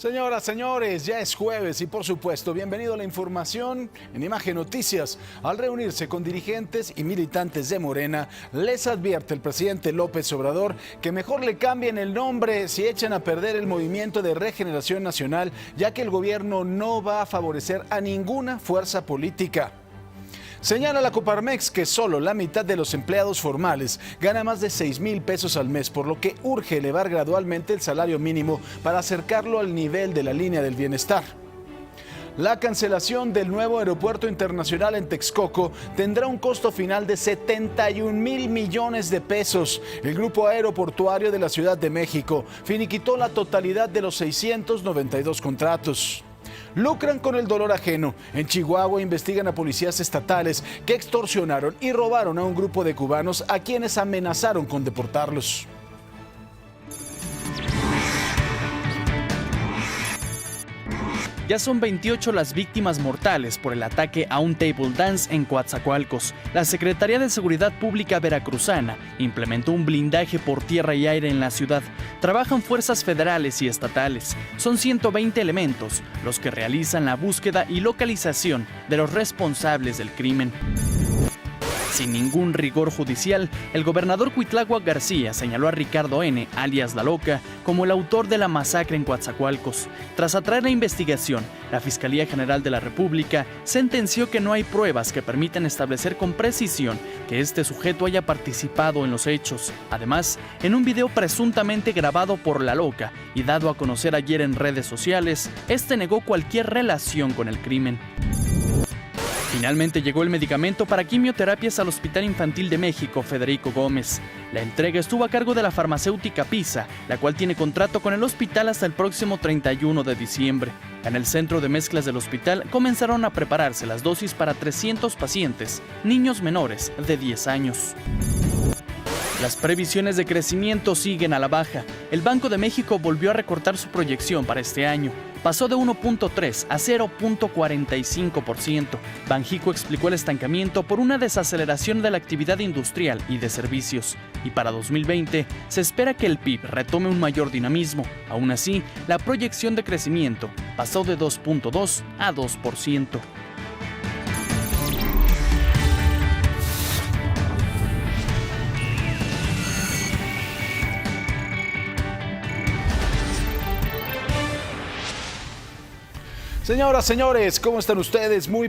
Señoras, señores, ya es jueves y por supuesto, bienvenido a la información en Imagen Noticias. Al reunirse con dirigentes y militantes de Morena, les advierte el presidente López Obrador que mejor le cambien el nombre si echan a perder el Movimiento de Regeneración Nacional, ya que el gobierno no va a favorecer a ninguna fuerza política. Señala la Coparmex que solo la mitad de los empleados formales gana más de 6,000 pesos al mes, por lo que urge elevar gradualmente el salario mínimo para acercarlo al nivel de la línea del bienestar. La cancelación del nuevo aeropuerto internacional en Texcoco tendrá un costo final de 71,000 millones de pesos. El grupo aeroportuario de la Ciudad de México finiquitó la totalidad de los 692 contratos. Lucran con el dolor ajeno. En Chihuahua investigan a policías estatales que extorsionaron y robaron a un grupo de cubanos a quienes amenazaron con deportarlos. Ya son 28 las víctimas mortales por el ataque a un table dance en Coatzacoalcos. La Secretaría de Seguridad Pública veracruzana implementó un blindaje por tierra y aire en la ciudad. Trabajan fuerzas federales y estatales. Son 120 elementos los que realizan la búsqueda y localización de los responsables del crimen. Sin ningún rigor judicial, el gobernador Cuitláhuac García señaló a Ricardo N., alias La Loca, como el autor de la masacre en Coatzacoalcos. Tras atraer la investigación, la Fiscalía General de la República sentenció que no hay pruebas que permitan establecer con precisión que este sujeto haya participado en los hechos. Además, en un video presuntamente grabado por La Loca y dado a conocer ayer en redes sociales, este negó cualquier relación con el crimen. Finalmente llegó el medicamento para quimioterapias al Hospital Infantil de México, Federico Gómez. La entrega estuvo a cargo de la farmacéutica PISA, la cual tiene contrato con el hospital hasta el próximo 31 de diciembre. En el centro de mezclas del hospital comenzaron a prepararse las dosis para 300 pacientes, niños menores de 10 años. Las previsiones de crecimiento siguen a la baja. El Banco de México volvió a recortar su proyección para este año. Pasó de 1.3 a 0.45%. Banjico explicó el estancamiento por una desaceleración de la actividad industrial y de servicios. Y para 2020 se espera que el PIB retome un mayor dinamismo. Aún así, la proyección de crecimiento pasó de 2.2 a 2%. Señoras, señores, ¿cómo están ustedes? Muy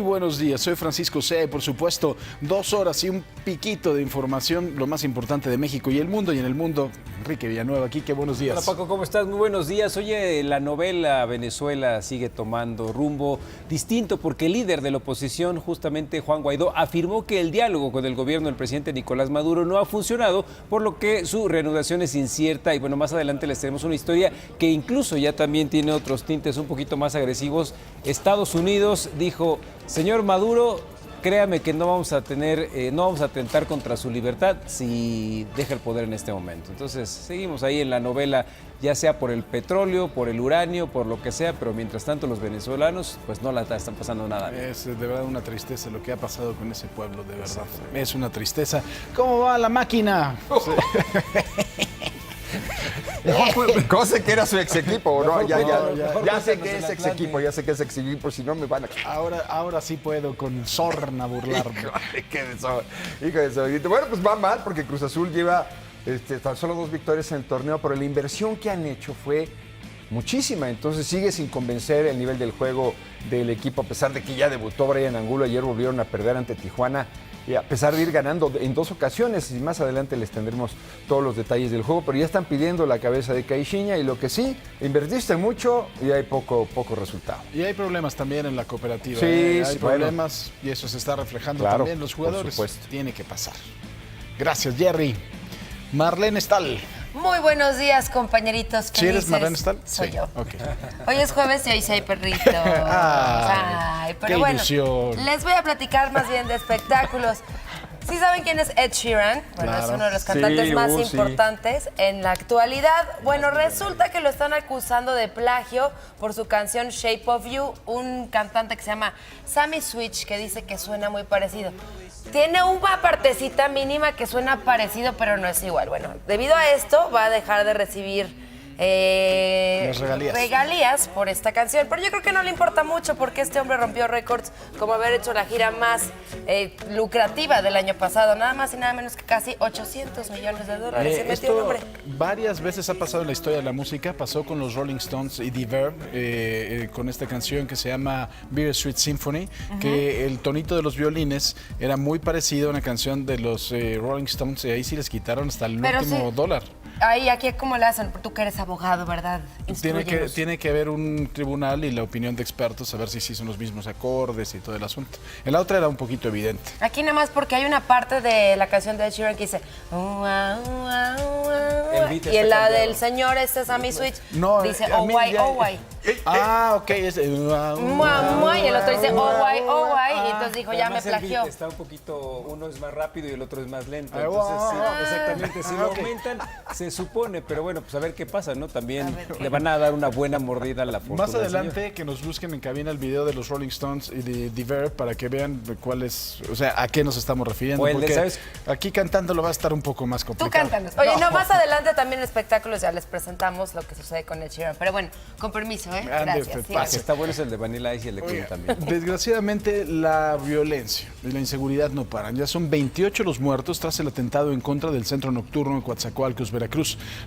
buenos días. Soy Francisco C. y por supuesto, 2 horas y un piquito de información, lo más importante de México y el mundo. Y en el mundo, Enrique Villanueva, aquí, qué buenos días. Hola Paco, ¿cómo estás? Muy buenos días. Oye, la novela Venezuela sigue tomando rumbo distinto porque el líder de la oposición, justamente Juan Guaidó, afirmó que el diálogo con el gobierno del presidente Nicolás Maduro no ha funcionado, por lo que su reanudación es incierta. Y bueno, más adelante les tenemos una historia que incluso ya también tiene otros tintes un poquito más agresivos. Estados Unidos dijo: señor Maduro, créame que no vamos a atentar contra su libertad si deja el poder en este momento. Entonces seguimos ahí en la novela, ya sea por el petróleo, por el uranio, por lo que sea, pero mientras tanto los venezolanos pues no la están pasando nada bien. Es de verdad una tristeza lo que ha pasado con ese pueblo, de verdad. Es una tristeza. ¿Cómo va la máquina? Cosa que era su ex equipo, ¿no? Ya sé que es ex equipo, si no me van a... Ahora sí puedo con sorna burlarme. Hijo de eso. Bueno, pues va mal porque Cruz Azul lleva tan solo 2 victorias en el torneo, pero la inversión que han hecho fue muchísima. Entonces sigue sin convencer el nivel del juego del equipo, a pesar de que ya debutó Brian Angulo. Ayer volvieron a perder ante Tijuana, y a pesar de ir ganando en 2 ocasiones, y más adelante les tendremos todos los detalles del juego, pero ya están pidiendo la cabeza de Caixinha, y lo que sí, invertiste mucho y hay poco resultado. Y hay problemas también en la cooperativa. Sí, hay problemas, y eso se está reflejando también en los jugadores. Por supuesto. Tiene que pasar. Gracias, Jerry. Marlene Stahl. Muy buenos días, compañeritos. ¿Sí eres Marlene Stahl? Soy yo. Okay. Hoy es jueves y hoy sí hay perritos. Pero qué bueno, ilusión. les voy a platicar más bien de espectáculos. ¿Sí saben quién es Ed Sheeran? Bueno, claro. es uno de los cantantes más importantes en la actualidad. Bueno, resulta que lo están acusando de plagio por su canción Shape of You, un cantante que se llama Sammy Switch, que dice que suena muy parecido. Tiene una partecita mínima que suena parecido, pero no es igual. Bueno, debido a esto va a dejar de recibir Las regalías. regalías por esta canción. Pero yo creo que no le importa mucho porque este hombre rompió récords como haber hecho la gira más lucrativa del año pasado. Nada más y nada menos que casi $800 millones. Se metió el hombre. Varias veces ha pasado en la historia de la música. Pasó con los Rolling Stones y The Verve con esta canción que se llama Bittersweet Symphony, que el tonito de los violines era muy parecido a una canción de los Rolling Stones y ahí sí les quitaron hasta el último dólar. Ahí, aquí, ¿cómo le hacen? Tú que eres abogado, ¿verdad? Tiene que haber un tribunal y la opinión de expertos a ver si sí son los mismos acordes y todo el asunto. En la otra era un poquito evidente. Aquí nada más porque hay una parte de la canción de Ed Sheeran que dice y en la del señor Sammy Switch dice oh why. Ok, es y el otro dice oh why y entonces dijo ya me plagió. Está un poquito, uno es más rápido y el otro es más lento. Entonces, exactamente, si lo aumentan, se supone, pero bueno, pues a ver qué pasa, ¿no? También le van a dar una buena mordida a la fortuna. Más adelante que nos busquen en cabina el video de los Rolling Stones y de The Verve para que vean cuál es, o sea, a qué nos estamos refiriendo. Porque ¿sabes? Aquí cantándolo va a estar un poco más complicado. Tú cántanos. Oye, no, más adelante también en espectáculos ya les presentamos lo que sucede con Ed Sheeran. Pero bueno, con permiso, ¿eh? Gracias. Está bueno es el de Vanilla Ice y el de Queen también. Desgraciadamente, la violencia y la inseguridad no paran. Ya son 28 los muertos tras el atentado en contra del centro nocturno en Coatzacoalcos, Veracruz.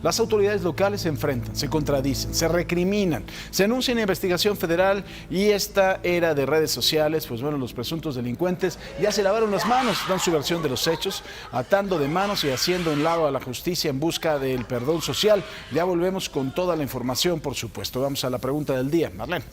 Las autoridades locales se enfrentan, se contradicen, se recriminan, se anuncia una investigación federal y esta era de redes sociales, pues bueno, los presuntos delincuentes ya se lavaron las manos, dan su versión de los hechos, atando de manos y haciendo un lado a la justicia en busca del perdón social. Ya volvemos con toda la información, por supuesto. Vamos a la pregunta del día. Marlene.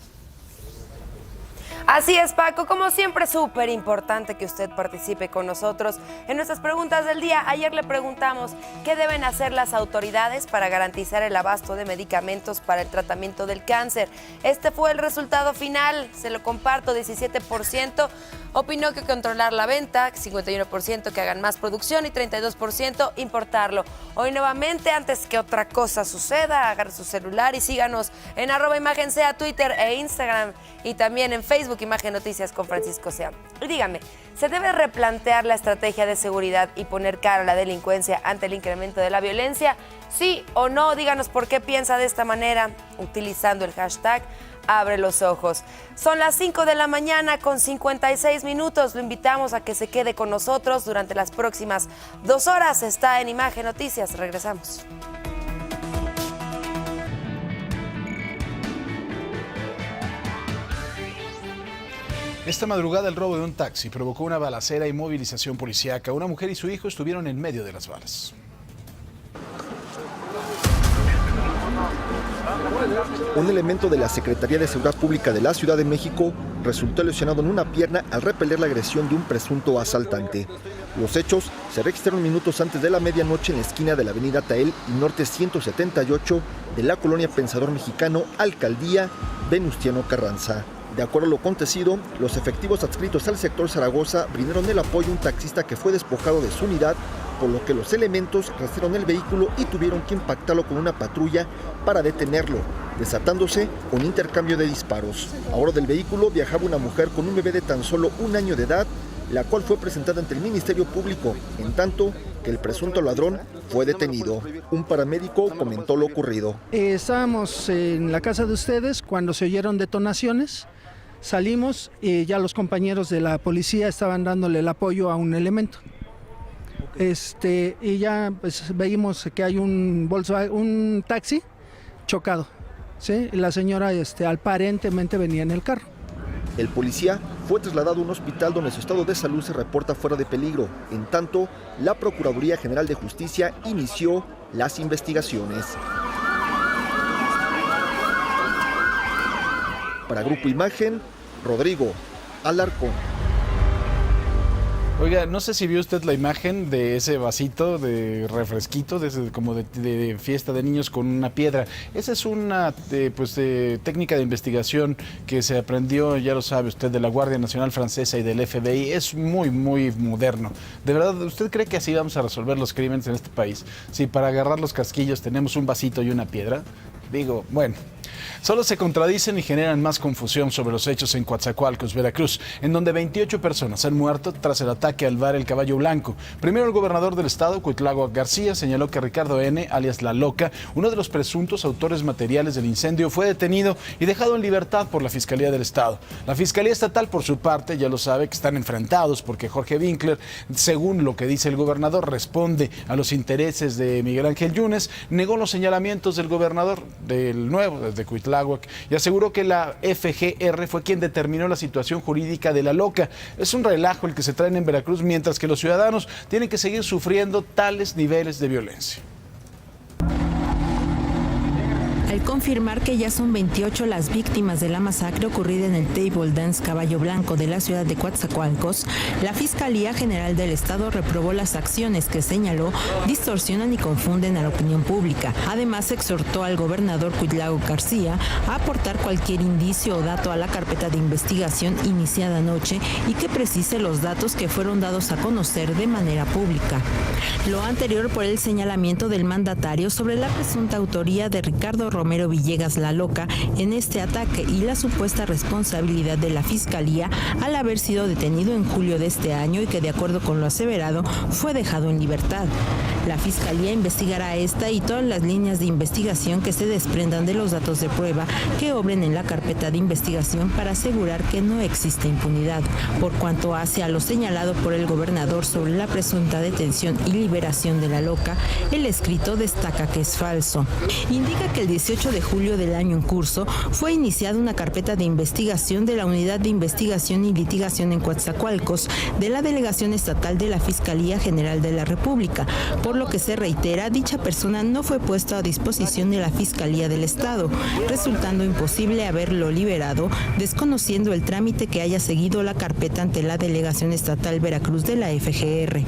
Así es, Paco, como siempre, súper importante que usted participe con nosotros en nuestras preguntas del día. Ayer le preguntamos qué deben hacer las autoridades para garantizar el abasto de medicamentos para el tratamiento del cáncer. Este fue el resultado final, se lo comparto, 17% opinó que controlar la venta, 51% que hagan más producción y 32% importarlo. Hoy nuevamente, antes que otra cosa suceda, agarre su celular y síganos en @imagen_sea, Twitter e Instagram y también en Facebook, Imagen Noticias con Francisco Sea. Y dígame, ¿se debe replantear la estrategia de seguridad y poner cara a la delincuencia ante el incremento de la violencia? ¿Sí o no? Díganos por qué piensa de esta manera, utilizando el hashtag Abre los Ojos. Son las 5 de la mañana con 56 minutos. Lo invitamos a que se quede con nosotros durante las próximas 2 horas. Está en Imagen Noticias. Regresamos. Esta madrugada el robo de un taxi provocó una balacera y movilización policíaca. Una mujer y su hijo estuvieron en medio de las balas. Un elemento de la Secretaría de Seguridad Pública de la Ciudad de México resultó lesionado en una pierna al repeler la agresión de un presunto asaltante. Los hechos se registraron minutos antes de la medianoche en la esquina de la avenida Tael y Norte 178 de la colonia Pensador Mexicano, Alcaldía Venustiano Carranza. De acuerdo a lo acontecido, los efectivos adscritos al sector Zaragoza brindaron el apoyo a un taxista que fue despojado de su unidad, por lo que los elementos rastrearon el vehículo y tuvieron que impactarlo con una patrulla para detenerlo, desatándose un intercambio de disparos. A bordo del vehículo viajaba una mujer con un bebé de tan solo 1 año de edad, la cual fue presentada ante el Ministerio Público, en tanto que el presunto ladrón fue detenido. Un paramédico comentó lo ocurrido. Estábamos en la casa de ustedes cuando se oyeron detonaciones. Salimos y ya los compañeros de la policía estaban dándole el apoyo a un elemento. Y ya pues veíamos que hay un taxi chocado, ¿sí? Y la señora aparentemente venía en el carro. El policía fue trasladado a un hospital donde su estado de salud se reporta fuera de peligro. En tanto, la Procuraduría General de Justicia inició las investigaciones. Para Grupo Imagen, Rodrigo Alarcón. Oiga, no sé si vio usted la imagen de ese vasito de refresquito, como de fiesta de niños con una piedra. Esa es una técnica de investigación que se aprendió, ya lo sabe usted, de la Guardia Nacional Francesa y del FBI. Es muy, muy moderno. ¿De verdad usted cree que así vamos a resolver los crímenes en este país? Si para agarrar los casquillos tenemos un vasito y una piedra. Digo, bueno. solo se contradicen y generan más confusión sobre los hechos en Coatzacoalcos, Veracruz, en donde 28 personas han muerto tras el ataque al bar El Caballo Blanco. Primero, el gobernador del estado, Cuitláhuac García, señaló que Ricardo N., alias La Loca, uno de los presuntos autores materiales del incendio, fue detenido y dejado en libertad por la Fiscalía del Estado. La Fiscalía Estatal, por su parte, ya lo sabe que están enfrentados porque Jorge Winkler, según lo que dice el gobernador, responde a los intereses de Miguel Ángel Yunes, negó los señalamientos del gobernador del nuevo, desde Cuitláhuac, y aseguró que la FGR fue quien determinó la situación jurídica de La Loca. Es un relajo el que se traen en Veracruz, mientras que los ciudadanos tienen que seguir sufriendo tales niveles de violencia. Al confirmar que ya son 28 las víctimas de la masacre ocurrida en el Table Dance Caballo Blanco de la ciudad de Coatzacoalcos, la Fiscalía General del Estado reprobó las acciones que señaló distorsionan y confunden a la opinión pública. Además, exhortó al gobernador Cuitláhuac García a aportar cualquier indicio o dato a la carpeta de investigación iniciada anoche y que precise los datos que fueron dados a conocer de manera pública. Lo anterior por el señalamiento del mandatario sobre la presunta autoría de Ricardo Romero Villegas La Loca en este ataque y la supuesta responsabilidad de la Fiscalía al haber sido detenido en julio de este año y que, de acuerdo con lo aseverado, fue dejado en libertad. La Fiscalía investigará esta y todas las líneas de investigación que se desprendan de los datos de prueba que obren en la carpeta de investigación para asegurar que no existe impunidad. Por cuanto hace a lo señalado por el gobernador sobre la presunta detención y liberación de La Loca, el escrito destaca que es falso. Indica que el 18 de julio del año en curso fue iniciada una carpeta de investigación de la Unidad de Investigación y Litigación en Coatzacoalcos de la Delegación Estatal de la Fiscalía General de la República, por lo que se reitera, dicha persona no fue puesta a disposición de la Fiscalía del Estado, resultando imposible haberlo liberado, desconociendo el trámite que haya seguido la carpeta ante la Delegación Estatal Veracruz de la FGR.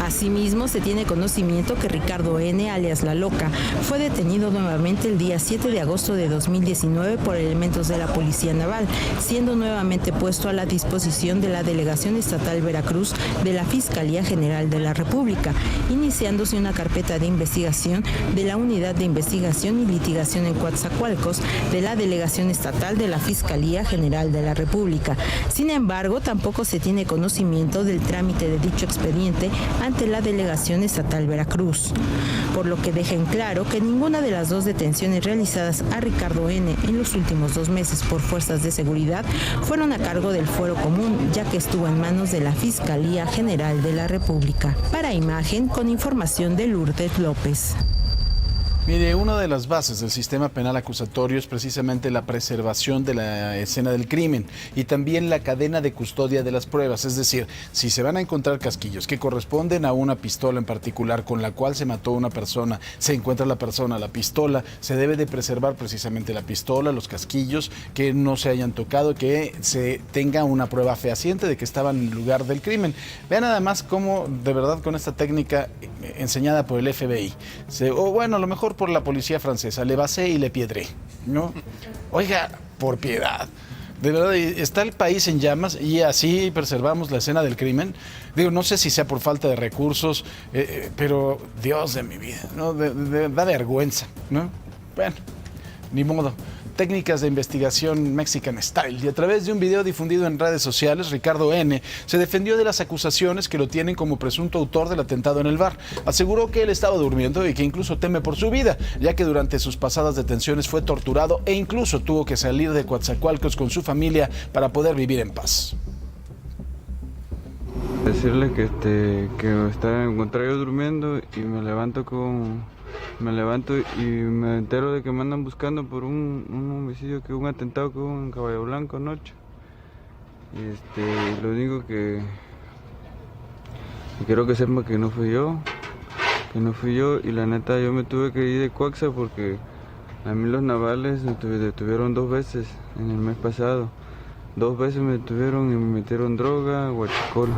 Asimismo, se tiene conocimiento que Ricardo N., alias La Loca, fue detenido nuevamente el día 7 de agosto de 2019 por elementos de la Policía Naval, siendo nuevamente puesto a la disposición de la Delegación Estatal Veracruz de la Fiscalía General de la República, iniciándose una carpeta de investigación de la Unidad de Investigación y Litigación en Coatzacoalcos de la Delegación Estatal de la Fiscalía General de la República. Sin embargo, tampoco se tiene conocimiento del trámite de dicho expediente ante la Delegación Estatal Veracruz, por lo que deja en claro que ninguna de las dos detenciones realizadas a Ricardo N. en los últimos 2 meses por fuerzas de seguridad fueron a cargo del Fuero Común, ya que estuvo en manos de la Fiscalía General de la República. Para Imagen, con información de Lourdes López. Mire, una de las bases del sistema penal acusatorio es precisamente la preservación de la escena del crimen y también la cadena de custodia de las pruebas. Es decir, si se van a encontrar casquillos que corresponden a una pistola en particular con la cual se mató una persona, se encuentra la persona, la pistola, se debe de preservar precisamente la pistola, los casquillos, que no se hayan tocado, que se tenga una prueba fehaciente de que estaban en el lugar del crimen. Vean nada más cómo, de verdad, con esta técnica enseñada por el FBI, o bueno, a lo mejor por la policía francesa, le basé y le piedré, ¿no? Oiga, por piedad. De verdad, está el país en llamas y así preservamos la escena del crimen. Digo, no sé si sea por falta de recursos, pero Dios de mi vida, ¿no? Da vergüenza, ¿no? Bueno, ni modo. Técnicas de investigación Mexican Style. Y a través de un video difundido en redes sociales, Ricardo N. se defendió de las acusaciones que lo tienen como presunto autor del atentado en el bar. Aseguró que él estaba durmiendo y que incluso teme por su vida, ya que durante sus pasadas detenciones fue torturado e incluso tuvo que salir de Coatzacoalcos con su familia para poder vivir en paz. Decirle que encontré yo durmiendo y me levanto y me entero de que me andan buscando por un homicidio, un atentado que hubo en Caballo Blanco anoche. Y lo único que quiero que sepa que no fui yo, y la neta yo me tuve que ir de Coaxa porque a mí los navales me detuvieron 2 veces en el mes pasado. 2 veces me detuvieron y me metieron droga, huachicol.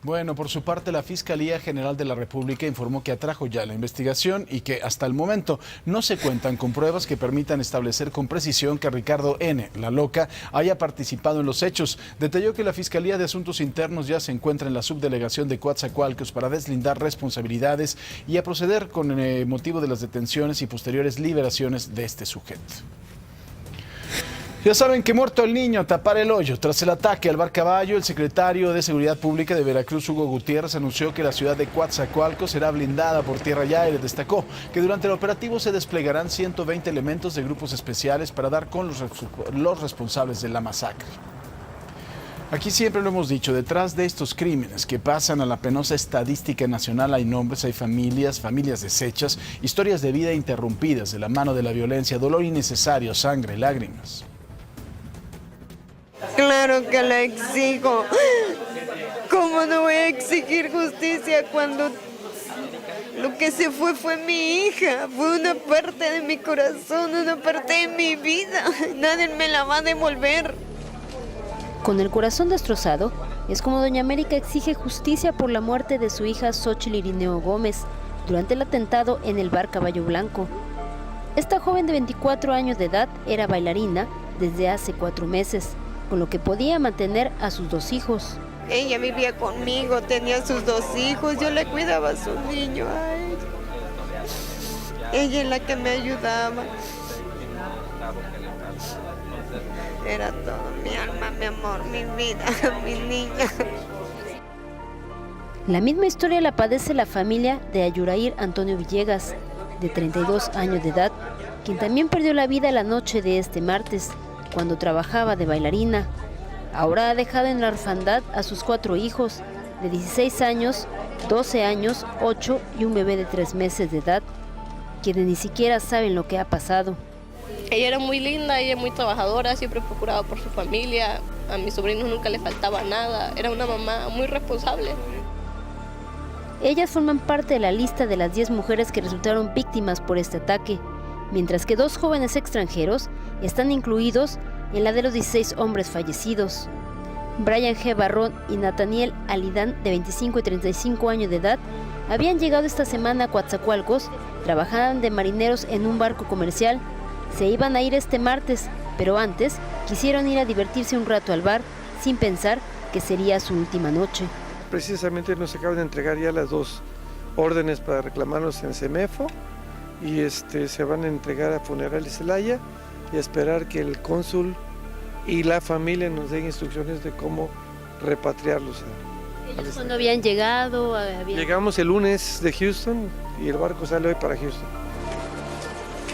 Bueno, por su parte, la Fiscalía General de la República informó que atrajo ya la investigación y que hasta el momento no se cuentan con pruebas que permitan establecer con precisión que Ricardo N., la loca, haya participado en los hechos. Detalló que la Fiscalía de Asuntos Internos ya se encuentra en la subdelegación de Coatzacoalcos para deslindar responsabilidades y a proceder con motivo de las detenciones y posteriores liberaciones de este sujeto. Ya saben que muerto el niño, tapar el hoyo. Tras el ataque al bar Caballo, el secretario de Seguridad Pública de Veracruz, Hugo Gutiérrez, anunció que la ciudad de Coatzacoalcos será blindada por tierra y aire. Destacó que durante el operativo se desplegarán 120 elementos de grupos especiales para dar con los responsables de la masacre. Aquí siempre lo hemos dicho, detrás de estos crímenes que pasan a la penosa estadística nacional hay nombres, hay familias deshechas, historias de vida interrumpidas de la mano de la violencia, dolor innecesario, sangre, lágrimas. Claro que la exijo. ¿Cómo no voy a exigir justicia cuando lo que se fue mi hija? Fue una parte de mi corazón, una parte de mi vida. Nadie me la va a devolver. Con el corazón destrozado, es como doña América exige justicia por la muerte de su hija Xóchitl Irineo Gómez durante el atentado en el bar Caballo Blanco. Esta joven de 24 años de edad era bailarina desde hace 4 meses, con lo que podía mantener a sus 2 hijos. Ella vivía conmigo, tenía sus 2 hijos, yo le cuidaba a su niño a ella. Ella es la que me ayudaba. Era todo, mi alma, mi amor, mi vida, mi niña. La misma historia la padece la familia de Ayurair Antonio Villegas, de 32 años de edad, quien también perdió la vida la noche de este martes, cuando trabajaba de bailarina. Ahora ha dejado en la orfandad a sus 4 hijos, de 16 años, 12 años, 8 y un bebé de 3 meses de edad, quienes ni siquiera saben lo que ha pasado. Ella era muy linda, ella muy trabajadora, siempre procuraba por su familia, a mis sobrinos nunca le faltaba nada, era una mamá muy responsable. Ellas forman parte de la lista de las 10 mujeres que resultaron víctimas por este ataque, mientras que 2 jóvenes extranjeros están incluidos en la de los 16 hombres fallecidos. Brian G. Barrón y Nathaniel Alidán, de 25 y 35 años de edad, habían llegado esta semana a Coatzacoalcos, trabajaban de marineros en un barco comercial. Se iban a ir este martes, pero antes quisieron ir a divertirse un rato al bar, sin pensar que sería su última noche. Precisamente nos acaban de entregar ya las 2 órdenes para reclamarnos en CEMEFO y se van a entregar a Funerales Celaya y a esperar que el cónsul y la familia nos den instrucciones de cómo repatriarlos. ¿Ellos cuándo habían llegado? Llegamos el lunes de Houston y el barco sale hoy para Houston.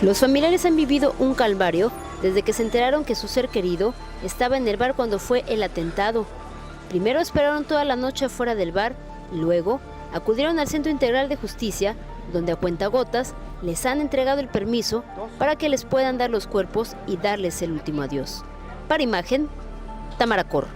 Los familiares han vivido un calvario desde que se enteraron que su ser querido estaba en el bar cuando fue el atentado. Primero esperaron toda la noche afuera del bar, luego acudieron al Centro Integral de Justicia, donde a cuentagotas les han entregado el permiso para que les puedan dar los cuerpos y darles el último adiós. Para Imagen, Tamara Corro.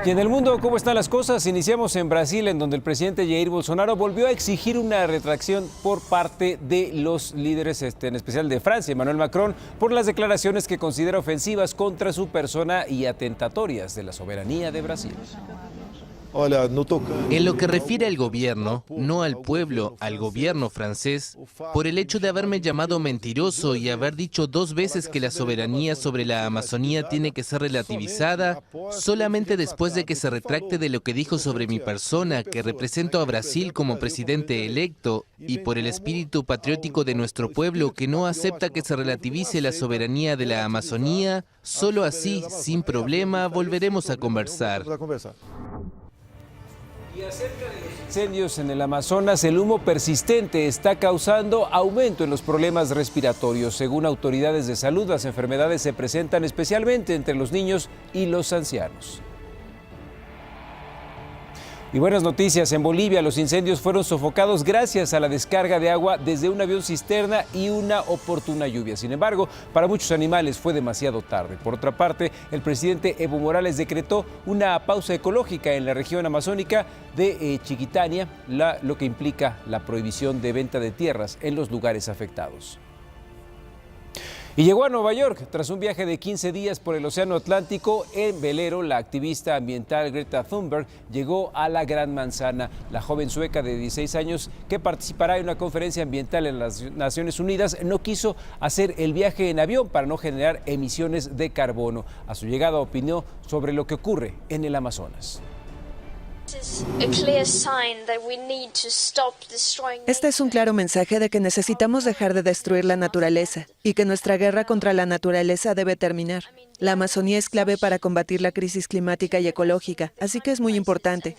Y en el mundo, ¿cómo están las cosas? Iniciamos en Brasil, en donde el presidente Jair Bolsonaro volvió a exigir una retracción por parte de los líderes, en especial de Francia, Emmanuel Macron, por las declaraciones que considera ofensivas contra su persona y atentatorias de la soberanía de Brasil. En lo que refiere al gobierno, no al pueblo, al gobierno francés, por el hecho de haberme llamado mentiroso y haber dicho 2 veces que la soberanía sobre la Amazonía tiene que ser relativizada, solamente después de que se retracte de lo que dijo sobre mi persona, que represento a Brasil como presidente electo, y por el espíritu patriótico de nuestro pueblo que no acepta que se relativice la soberanía de la Amazonía, solo así, sin problema, volveremos a conversar. Y acerca de los incendios en el Amazonas, el humo persistente está causando aumento en los problemas respiratorios. Según autoridades de salud, las enfermedades se presentan especialmente entre los niños y los ancianos. Y buenas noticias, en Bolivia los incendios fueron sofocados gracias a la descarga de agua desde un avión cisterna y una oportuna lluvia. Sin embargo, para muchos animales fue demasiado tarde. Por otra parte, el presidente Evo Morales decretó una pausa ecológica en la región amazónica de Chiquitania, lo que implica la prohibición de venta de tierras en los lugares afectados. Y llegó a Nueva York tras un viaje de 15 días por el Océano Atlántico. En velero, la activista ambiental Greta Thunberg llegó a la Gran Manzana. La joven sueca de 16 años que participará en una conferencia ambiental en las Naciones Unidas no quiso hacer el viaje en avión para no generar emisiones de carbono. A su llegada opinó sobre lo que ocurre en el Amazonas. Este es un claro mensaje de que necesitamos dejar de destruir la naturaleza y que nuestra guerra contra la naturaleza debe terminar. La Amazonía es clave para combatir la crisis climática y ecológica, así que es muy importante.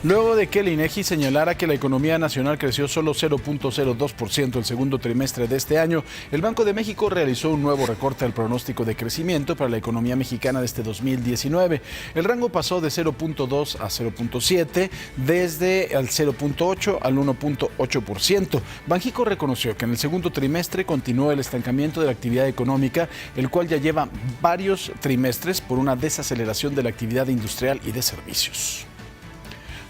Luego de que el INEGI señalara que la economía nacional creció solo 0.02% el segundo trimestre de este año, el Banco de México realizó un nuevo recorte al pronóstico de crecimiento para la economía mexicana de este 2019. El rango pasó de 0.2 a 0.7, desde el 0.8 al 1.8%. Banxico reconoció que en el segundo trimestre continuó el estancamiento de la actividad económica, el cual ya lleva varios trimestres por una desaceleración de la actividad industrial y de servicios.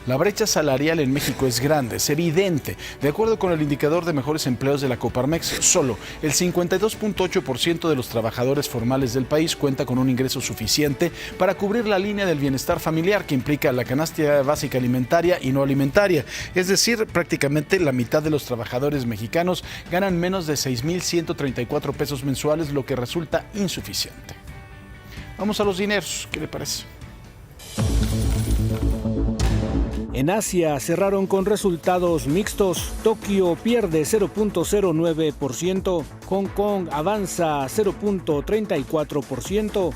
La brecha salarial en México es grande, es evidente. De acuerdo con el indicador de mejores empleos de la Coparmex, solo el 52.8% de los trabajadores formales del país cuenta con un ingreso suficiente para cubrir la línea del bienestar familiar, que implica la canasta básica alimentaria y no alimentaria. Es decir, prácticamente la mitad de los trabajadores mexicanos ganan menos de 6.134 pesos mensuales, lo que resulta insuficiente. Vamos a los dineros, ¿qué le parece? En Asia cerraron con resultados mixtos. Tokio pierde 0.09%, Hong Kong avanza 0.34%.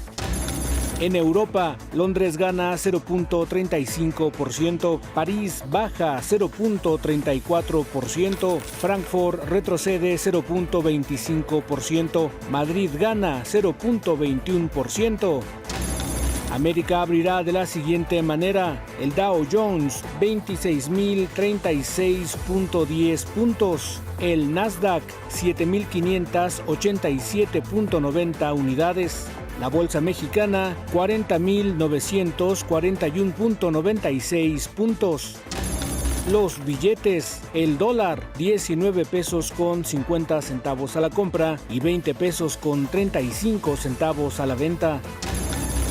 En Europa, Londres gana 0.35%, París baja 0.34%, Frankfurt retrocede 0.25%, Madrid gana 0.21%. América abrirá de la siguiente manera: el Dow Jones 26.036.10 puntos, el Nasdaq 7.587.90 unidades, la Bolsa Mexicana 40.941.96 puntos. Los billetes: el dólar 19 pesos con 50 centavos a la compra y 20 pesos con 35 centavos a la venta.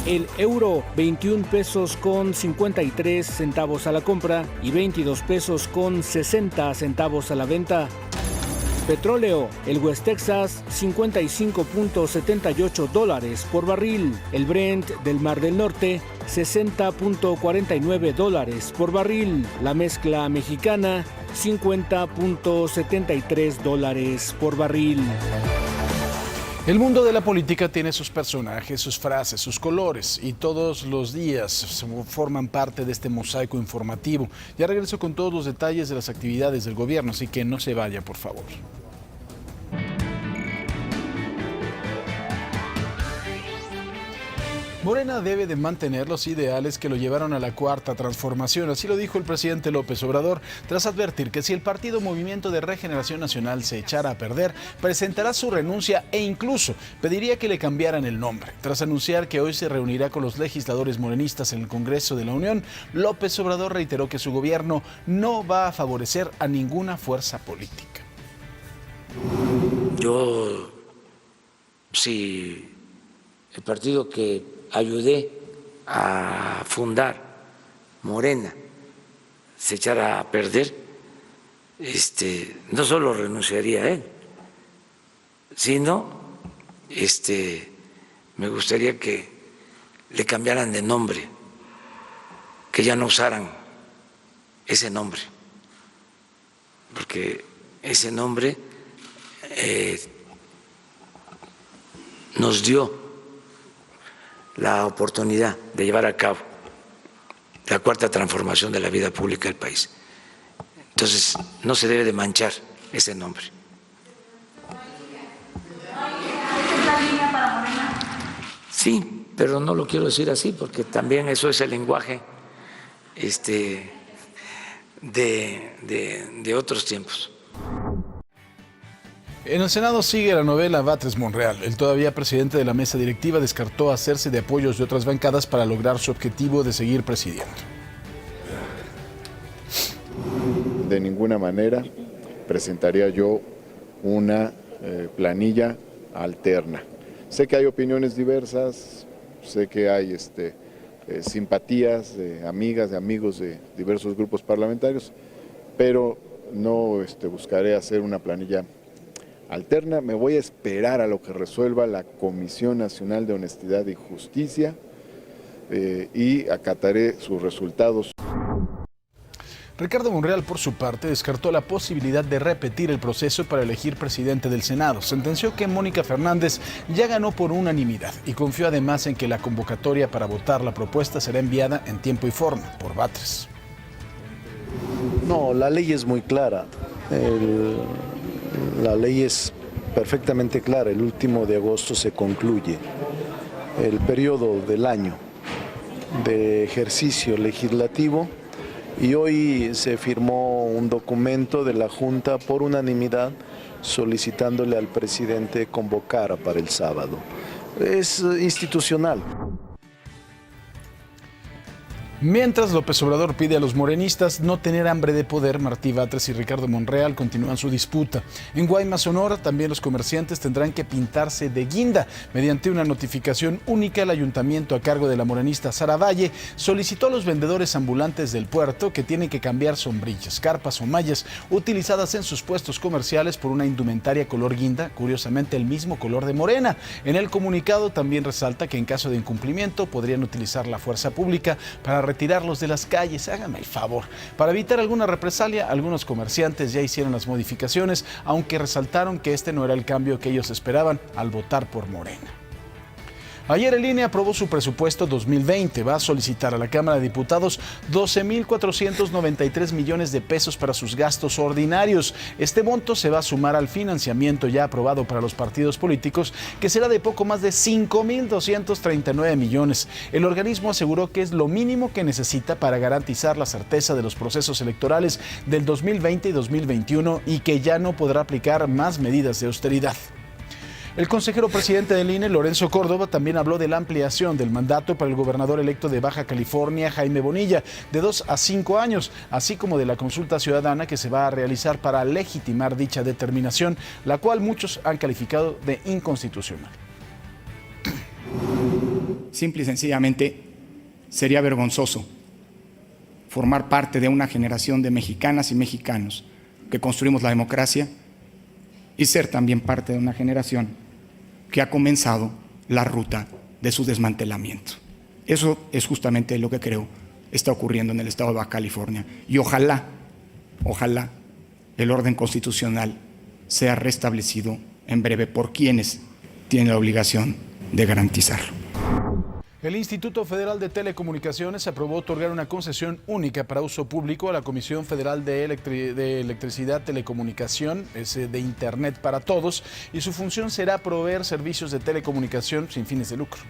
El euro, 21 pesos con 53 centavos a la compra y 22 pesos con 60 centavos a la venta. Petróleo, el West Texas, $55.78 por barril. El Brent del Mar del Norte, $60.49 por barril. La mezcla mexicana, $50.73 por barril. El mundo de la política tiene sus personajes, sus frases, sus colores, y todos los días forman parte de este mosaico informativo. Ya regreso con todos los detalles de las actividades del gobierno, así que no se vaya, por favor. Morena debe de mantener los ideales que lo llevaron a la cuarta transformación, así lo dijo el presidente López Obrador, tras advertir que si el partido Movimiento de Regeneración Nacional se echara a perder, presentará su renuncia e incluso pediría que le cambiaran el nombre. Tras anunciar que hoy se reunirá con los legisladores morenistas en el Congreso de la Unión, López Obrador reiteró que su gobierno no va a favorecer a ninguna fuerza política. Yo, si el partido que ayudé a fundar, Morena, se echara a perder, no solo renunciaría a él, sino me gustaría que le cambiaran de nombre, que ya no usaran ese nombre, porque ese nombre nos dio la oportunidad de llevar a cabo la cuarta transformación de la vida pública del país. Entonces, no se debe de manchar ese nombre. ¿Es la línea para Morena? Sí, pero no lo quiero decir así porque también eso es el lenguaje de otros tiempos. En el Senado sigue la novela Batres Monreal. El todavía presidente de la mesa directiva descartó hacerse de apoyos de otras bancadas para lograr su objetivo de seguir presidiendo. De ninguna manera presentaría yo una planilla alterna. Sé que hay opiniones diversas, sé que hay simpatías de amigas, de amigos de diversos grupos parlamentarios, pero no buscaré hacer una planilla alterna. Me voy a esperar a lo que resuelva la Comisión Nacional de Honestidad y Justicia y acataré sus resultados. Ricardo Monreal, por su parte, descartó la posibilidad de repetir el proceso para elegir presidente del Senado. Sentenció que Mónica Fernández ya ganó por unanimidad y confió además en que la convocatoria para votar la propuesta será enviada en tiempo y forma por Batres. No, la ley es muy clara. La ley es perfectamente clara. El último de agosto se concluye el periodo del año de ejercicio legislativo. Y hoy se firmó un documento de la Junta por unanimidad solicitándole al presidente convocar para el sábado. Es institucional. Mientras López Obrador pide a los morenistas no tener hambre de poder, Martí Batres y Ricardo Monreal continúan su disputa. En Guaymas, Sonora, también los comerciantes tendrán que pintarse de guinda. Mediante una notificación única, el ayuntamiento a cargo de la morenista Sara Valle solicitó a los vendedores ambulantes del puerto que tienen que cambiar sombrillas, carpas o mallas utilizadas en sus puestos comerciales por una indumentaria color guinda, curiosamente el mismo color de Morena. En el comunicado también resalta que en caso de incumplimiento podrían utilizar la fuerza pública para retirarlos de las calles. Háganme el favor. Para evitar alguna represalia, algunos comerciantes ya hicieron las modificaciones, aunque resaltaron que este no era el cambio que ellos esperaban al votar por Morena. Ayer el INE aprobó su presupuesto 2020. Va a solicitar a la Cámara de Diputados 12.493 millones de pesos para sus gastos ordinarios. Este monto se va a sumar al financiamiento ya aprobado para los partidos políticos, que será de poco más de 5.239 millones. El organismo aseguró que es lo mínimo que necesita para garantizar la certeza de los procesos electorales del 2020 y 2021 y que ya no podrá aplicar más medidas de austeridad. El consejero presidente del INE, Lorenzo Córdoba, también habló de la ampliación del mandato para el gobernador electo de Baja California, Jaime Bonilla, de 2 a 5 años, así como de la consulta ciudadana que se va a realizar para legitimar dicha determinación, la cual muchos han calificado de inconstitucional. Simple y sencillamente, sería vergonzoso formar parte de una generación de mexicanas y mexicanos que construimos la democracia y ser también parte de una generación que ha comenzado la ruta de su desmantelamiento. Eso es justamente lo que creo está ocurriendo en el estado de Baja California. Y ojalá el orden constitucional sea restablecido en breve por quienes tienen la obligación de garantizarlo. El Instituto Federal de Telecomunicaciones aprobó otorgar una concesión única para uso público a la Comisión Federal de Electricidad, Telecomunicación, de Internet para Todos, y su función será proveer servicios de telecomunicación sin fines de lucro.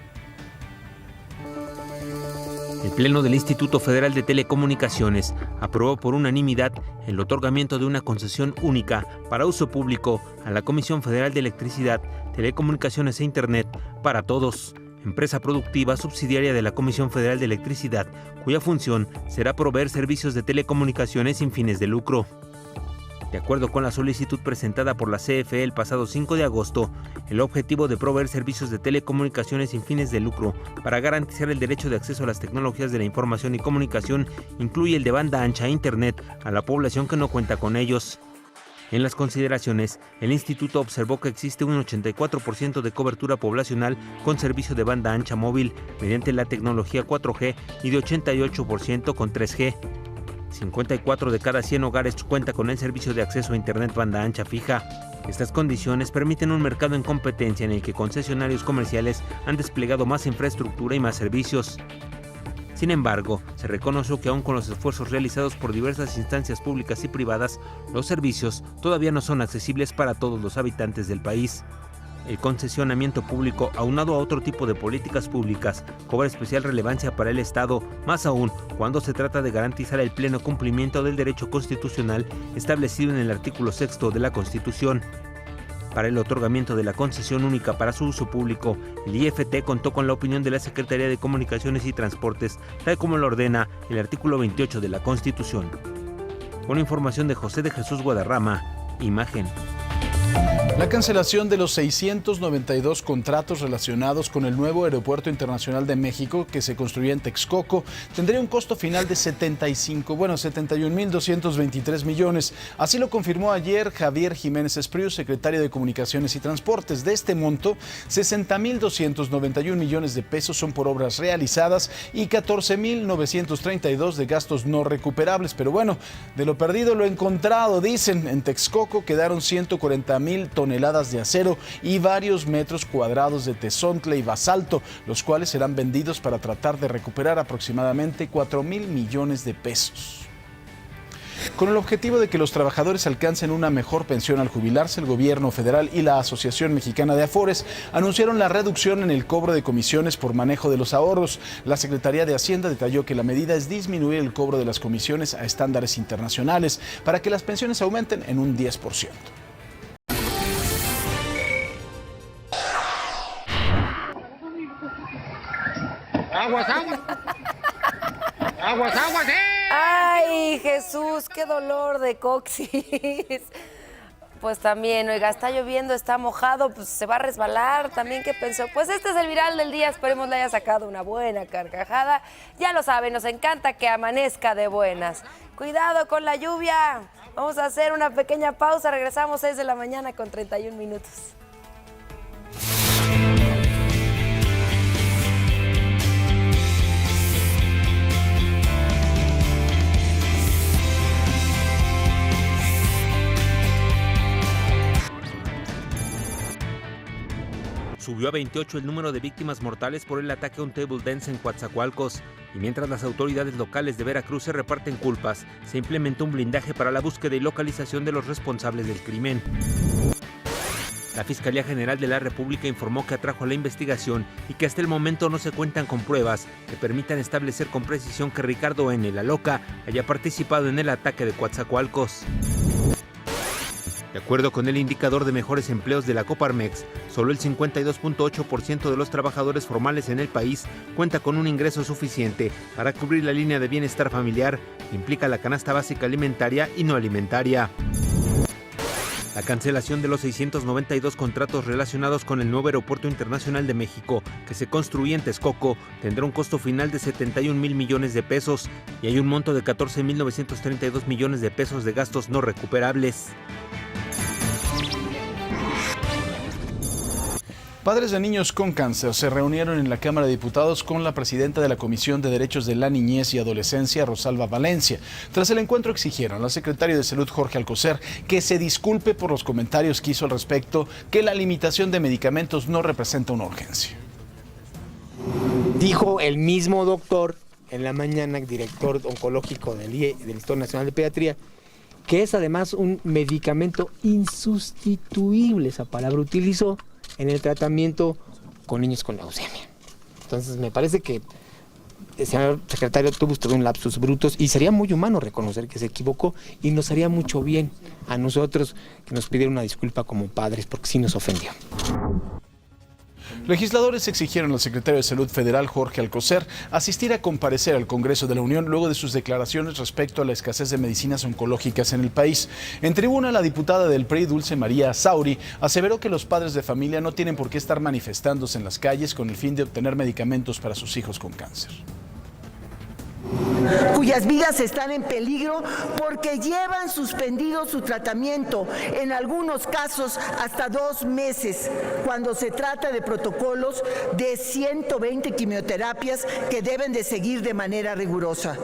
El Pleno del Instituto Federal de Telecomunicaciones aprobó por unanimidad el otorgamiento de una concesión única para uso público a la Comisión Federal de Electricidad, Telecomunicaciones e Internet para Todos, empresa productiva subsidiaria de la Comisión Federal de Electricidad, cuya función será proveer servicios de telecomunicaciones sin fines de lucro. De acuerdo con la solicitud presentada por la CFE el pasado 5 de agosto, el objetivo de proveer servicios de telecomunicaciones sin fines de lucro para garantizar el derecho de acceso a las tecnologías de la información y comunicación incluye el de banda ancha a Internet a la población que no cuenta con ellos. En las consideraciones, el instituto observó que existe un 84% de cobertura poblacional con servicio de banda ancha móvil mediante la tecnología 4G y de 88% con 3G. 54 de cada 100 hogares cuenta con el servicio de acceso a Internet banda ancha fija. Estas condiciones permiten un mercado en competencia en el que concesionarios comerciales han desplegado más infraestructura y más servicios. Sin embargo, se reconoció que aún con los esfuerzos realizados por diversas instancias públicas y privadas, los servicios todavía no son accesibles para todos los habitantes del país. El concesionamiento público, aunado a otro tipo de políticas públicas, cobra especial relevancia para el Estado, más aún cuando se trata de garantizar el pleno cumplimiento del derecho constitucional establecido en el artículo 6 de la Constitución. para el otorgamiento de la concesión única para su uso público. El IFT contó con la opinión de la Secretaría de Comunicaciones y Transportes, tal como lo ordena el artículo 28 de la Constitución. Con información de José de Jesús Guadarrama, Imagen. La cancelación de los 692 contratos relacionados con el nuevo Aeropuerto Internacional de México que se construye en Texcoco tendría un costo final de 71.223 millones. Así lo confirmó ayer Javier Jiménez Espriu, secretario de Comunicaciones y Transportes. De este monto, 60.291 millones de pesos son por obras realizadas y 14.932 de gastos no recuperables. Pero bueno, de lo perdido lo encontrado, dicen. En Texcoco quedaron 140.000 toneladas de acero y varios metros cuadrados de tezontle y basalto, los cuales serán vendidos para tratar de recuperar aproximadamente 4.000 millones de pesos. Con el objetivo de que los trabajadores alcancen una mejor pensión al jubilarse, el gobierno federal y la Asociación Mexicana de Afores anunciaron la reducción en el cobro de comisiones por manejo de los ahorros. La Secretaría de Hacienda detalló que la medida es disminuir el cobro de las comisiones a estándares internacionales para que las pensiones aumenten en un 10%. ¡Aguas, aguas! ¡Aguas, aguas, ¡Ay, Jesús! ¡Qué dolor de coxis! Pues también, oiga, está lloviendo, está mojado, pues se va a resbalar. También, ¿qué pensó? Pues este es el viral del día, esperemos le haya sacado una buena carcajada. Ya lo saben, nos encanta que amanezca de buenas. Cuidado con la lluvia. Vamos a hacer una pequeña pausa, regresamos 6 de la mañana con 31 minutos. Subió a 28 el número de víctimas mortales por el ataque a un table dance en Coatzacoalcos. Y mientras las autoridades locales de Veracruz se reparten culpas, se implementó un blindaje para la búsqueda y localización de los responsables del crimen. La Fiscalía General de la República informó que atrajo la investigación y que hasta el momento no se cuentan con pruebas que permitan establecer con precisión que Ricardo N., la loca, haya participado en el ataque de Coatzacoalcos. De acuerdo con el indicador de mejores empleos de la Coparmex, solo el 52.8% de los trabajadores formales en el país cuenta con un ingreso suficiente para cubrir la línea de bienestar familiar que implica la canasta básica alimentaria y no alimentaria. La cancelación de los 692 contratos relacionados con el nuevo Aeropuerto Internacional de México, que se construye en Texcoco, tendrá un costo final de 71.000 millones de pesos y hay un monto de 14.932 millones de pesos de gastos no recuperables. Padres de niños con cáncer se reunieron en la Cámara de Diputados con la presidenta de la Comisión de Derechos de la Niñez y Adolescencia, Rosalba Valencia. Tras el encuentro exigieron al secretario de Salud, Jorge Alcocer, que se disculpe por los comentarios que hizo al respecto, que la limitación de medicamentos no representa una urgencia. Dijo el mismo doctor en la mañana, director oncológico del Instituto Nacional de Pediatría, que es además un medicamento insustituible, esa palabra utilizó, en el tratamiento con niños con leucemia. Entonces me parece que el señor secretario tuvo usted un lapsus brutus y sería muy humano reconocer que se equivocó y nos haría mucho bien a nosotros que nos pidiera una disculpa como padres porque sí nos ofendió. Legisladores exigieron al secretario de Salud Federal, Jorge Alcocer, asistir a comparecer al Congreso de la Unión luego de sus declaraciones respecto a la escasez de medicinas oncológicas en el país. En tribuna, la diputada del PRI, Dulce María Sauri, aseveró que los padres de familia no tienen por qué estar manifestándose en las calles con el fin de obtener medicamentos para sus hijos con cáncer. Cuyas vidas están en peligro porque llevan suspendido su tratamiento, en algunos casos hasta 2 meses, cuando se trata de protocolos de 120 quimioterapias que deben de seguir de manera rigurosa.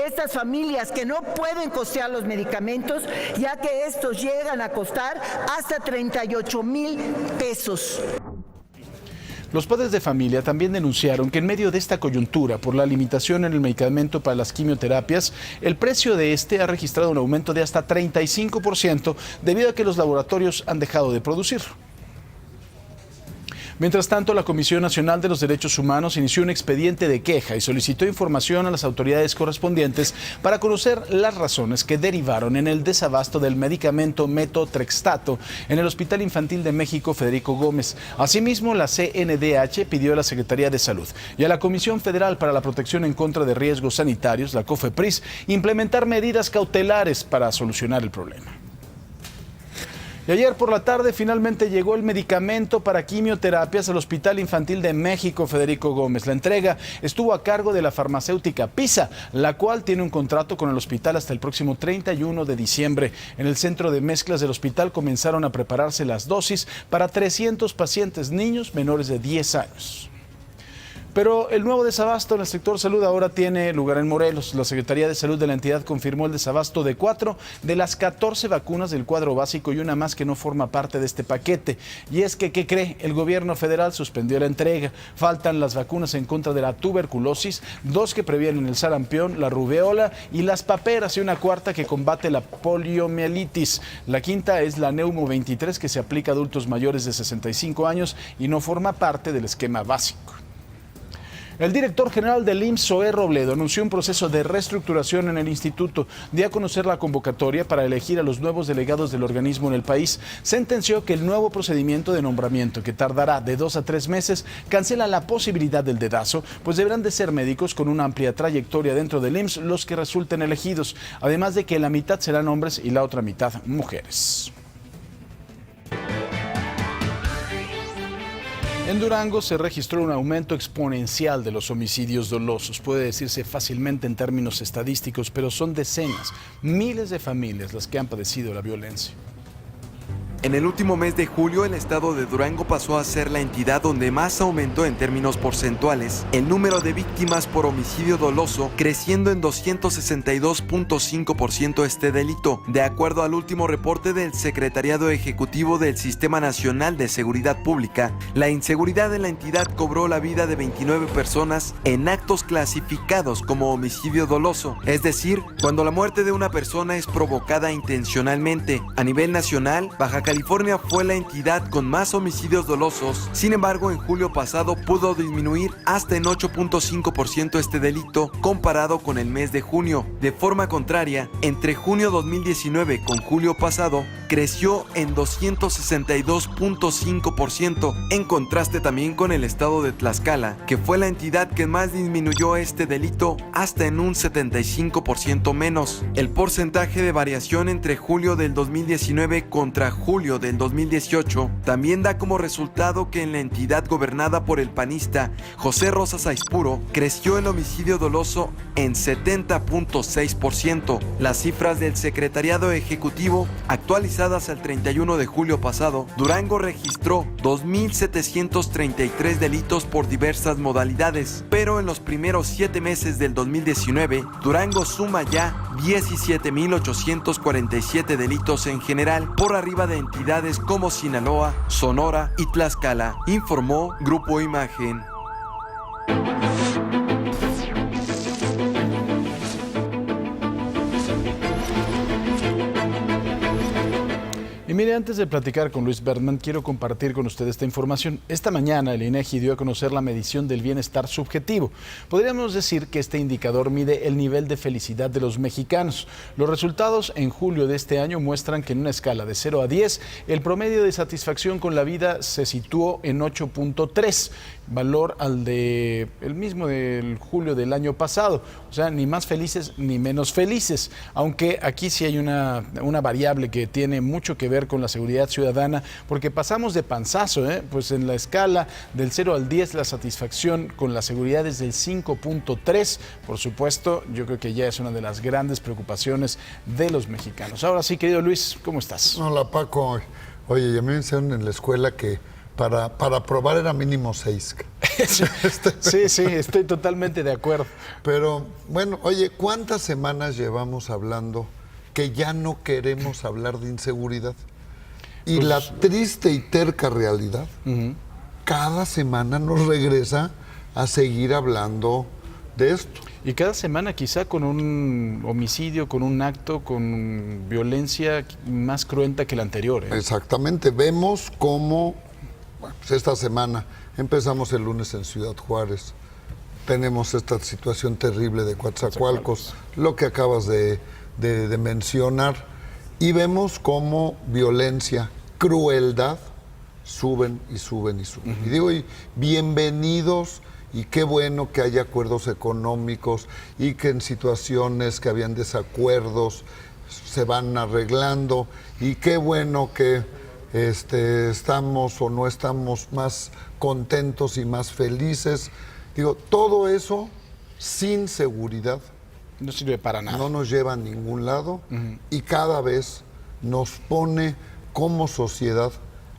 Estas familias que no pueden costear los medicamentos, ya que estos llegan a costar hasta 38,000 pesos. Los padres de familia también denunciaron que en medio de esta coyuntura, por la limitación en el medicamento para las quimioterapias, el precio de este ha registrado un aumento de hasta 35% debido a que los laboratorios han dejado de producir. Mientras tanto, la Comisión Nacional de los Derechos Humanos inició un expediente de queja y solicitó información a las autoridades correspondientes para conocer las razones que derivaron en el desabasto del medicamento metotrexato en el Hospital Infantil de México Federico Gómez. Asimismo, la CNDH pidió a la Secretaría de Salud y a la Comisión Federal para la Protección en contra de Riesgos Sanitarios, la COFEPRIS, implementar medidas cautelares para solucionar el problema. Y ayer por la tarde finalmente llegó el medicamento para quimioterapias al Hospital Infantil de México Federico Gómez. La entrega estuvo a cargo de la farmacéutica PISA, la cual tiene un contrato con el hospital hasta el próximo 31 de diciembre. En el centro de mezclas del hospital comenzaron a prepararse las dosis para 300 pacientes niños menores de 10 años. Pero el nuevo desabasto en el sector salud ahora tiene lugar en Morelos. La Secretaría de Salud de la entidad confirmó el desabasto de 4 de las 14 vacunas del cuadro básico y una más que no forma parte de este paquete. Y es que, ¿qué cree? El gobierno federal suspendió la entrega. Faltan las vacunas en contra de la tuberculosis, 2 que previenen el sarampión, la rubeola y las paperas, y una cuarta que combate la poliomielitis. La quinta es la Neumo 23, que se aplica a adultos mayores de 65 años y no forma parte del esquema básico. El director general del IMSS, Zoé Robledo, anunció un proceso de reestructuración en el instituto. Dio a conocer la convocatoria para elegir a los nuevos delegados del organismo en el país. Sentenció que el nuevo procedimiento de nombramiento, que tardará de 2 a 3 meses, cancela la posibilidad del dedazo, pues deberán de ser médicos con una amplia trayectoria dentro del IMSS los que resulten elegidos, además de que la mitad serán hombres y la otra mitad mujeres. En Durango se registró un aumento exponencial de los homicidios dolosos. Puede decirse fácilmente en términos estadísticos, pero son decenas, miles de familias las que han padecido la violencia. En el último mes de julio, el estado de Durango pasó a ser la entidad donde más aumentó en términos porcentuales el número de víctimas por homicidio doloso, creciendo en 262.5% este delito. De acuerdo al último reporte del Secretariado Ejecutivo del Sistema Nacional de Seguridad Pública, la inseguridad en la entidad cobró la vida de 29 personas en actos clasificados como homicidio doloso, es decir, cuando la muerte de una persona es provocada intencionalmente. A nivel nacional, Baja California fue la entidad con más homicidios dolosos. Sin embargo, en julio pasado pudo disminuir hasta en 8.5% este delito comparado con el mes de junio. De forma contraria, entre junio 2019 con julio pasado, creció en 262.5%, en contraste también con el estado de Tlaxcala, que fue la entidad que más disminuyó este delito hasta en un 75% menos. El porcentaje de variación entre julio del 2019 contra julio del 2018 también da como resultado que en la entidad gobernada por el panista José Rosa Saizpuro creció el homicidio doloso en 70.6%. Las cifras del Secretariado Ejecutivo actualizadas al 31 de julio pasado, Durango registró 2.733 delitos por diversas modalidades, pero en los primeros 7 meses del 2019, Durango suma ya 17.847 delitos en general, por arriba de entidades como Sinaloa, Sonora y Tlaxcala, informó Grupo Imagen. Y mire, antes de platicar con Luis Berman, quiero compartir con usted esta información. Esta mañana el INEGI dio a conocer la medición del bienestar subjetivo. Podríamos decir que este indicador mide el nivel de felicidad de los mexicanos. Los resultados en julio de este año muestran que en una escala de 0 a 10, el promedio de satisfacción con la vida se situó en 8.3, valor al de el mismo del julio del año pasado. O sea, ni más felices ni menos felices, aunque aquí sí hay una variable que tiene mucho que ver con la seguridad ciudadana, porque pasamos de panzazo, pues en la escala del 0 al 10 la satisfacción con la seguridad es del 5.3. Por supuesto, yo creo que ya es una de las grandes preocupaciones de los mexicanos. Ahora sí, querido Luis, ¿cómo estás? Hola, Paco. Oye, ya me enseñaron en la escuela que para probar era mínimo 6. Sí, estoy totalmente de acuerdo. Pero, bueno, oye, ¿cuántas semanas llevamos hablando que ya no queremos hablar de inseguridad? Y pues, la triste y terca realidad, cada semana nos regresa a seguir hablando de esto. Y cada semana quizá con un homicidio, con un acto, con violencia más cruenta que la anterior. Exactamente, vemos cómo Bueno, pues esta semana empezamos el lunes en Ciudad Juárez. Tenemos esta situación terrible de Coatzacoalcos, lo que acabas de mencionar, y vemos cómo violencia, crueldad, suben y suben y suben. Y digo, y bienvenidos, y qué bueno que haya acuerdos económicos y que en situaciones que habían desacuerdos se van arreglando, y qué bueno que estamos o no estamos más contentos y más felices. Digo, todo eso sin seguridad no sirve para nada. No nos lleva a ningún lado y cada vez nos pone como sociedad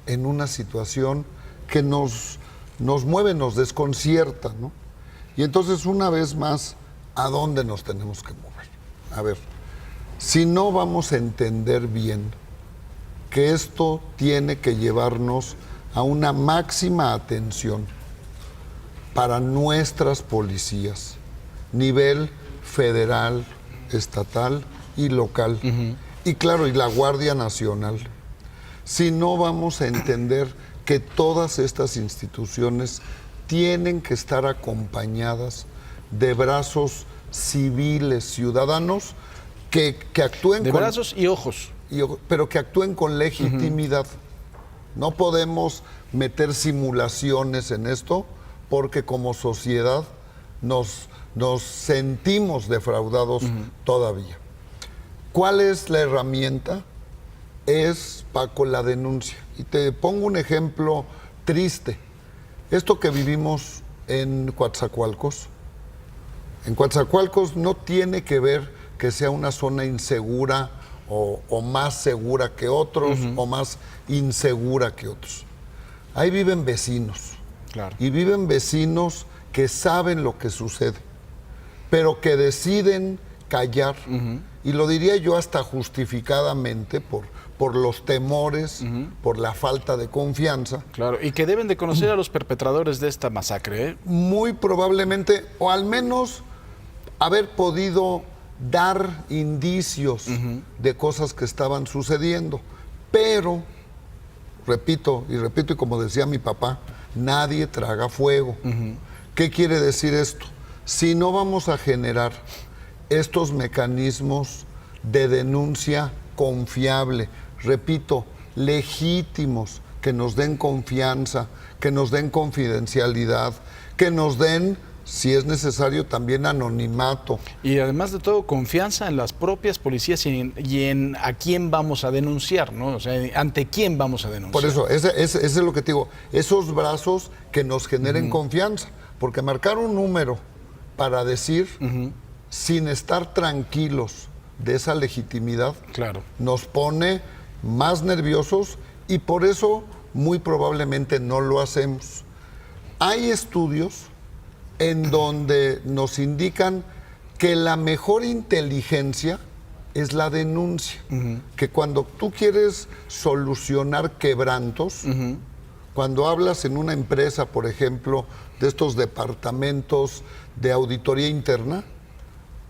en una situación que nos mueve, nos desconcierta, ¿no? Y entonces, una vez más, ¿a dónde nos tenemos que mover? A ver, si no vamos a entender bien que esto tiene que llevarnos a una máxima atención para nuestras policías, nivel federal, estatal y local, y claro, y la Guardia Nacional, si no vamos a entender que todas estas instituciones tienen que estar acompañadas de brazos civiles, ciudadanos, que actúen de brazos y ojos. Pero que actúen con legitimidad. No podemos meter simulaciones en esto porque como sociedad nos sentimos defraudados todavía. ¿Cuál es la herramienta? Es, Paco, la denuncia. Y te pongo un ejemplo triste. Esto que vivimos en Coatzacoalcos. En Coatzacoalcos no tiene que ver que sea una zona insegura o más segura que otros o más insegura que otros. Ahí viven vecinos. Claro. Y viven vecinos que saben lo que sucede, pero que deciden callar. Y lo diría yo hasta justificadamente por los temores, por la falta de confianza. Claro, y que deben de conocer a los perpetradores de esta masacre, ¿eh? Muy probablemente, o al menos haber podido dar indicios de cosas que estaban sucediendo. Pero, repito, y como decía mi papá, nadie traga fuego. ¿Qué quiere decir esto? Si no vamos a generar estos mecanismos de denuncia confiable, repito, legítimos, que nos den confianza, que nos den confidencialidad, que nos den, si es necesario, también anonimato. Y además de todo, confianza en las propias policías y en a quién vamos a denunciar, ¿no? O sea, ante quién vamos a denunciar. Por eso, ese es lo que te digo, esos brazos que nos generen confianza, porque marcar un número para decir, sin estar tranquilos de esa legitimidad, claro, nos pone más nerviosos y por eso muy probablemente no lo hacemos. Hay estudios en donde nos indican que la mejor inteligencia es la denuncia, que cuando tú quieres solucionar quebrantos, cuando hablas en una empresa, por ejemplo, de estos departamentos de auditoría interna,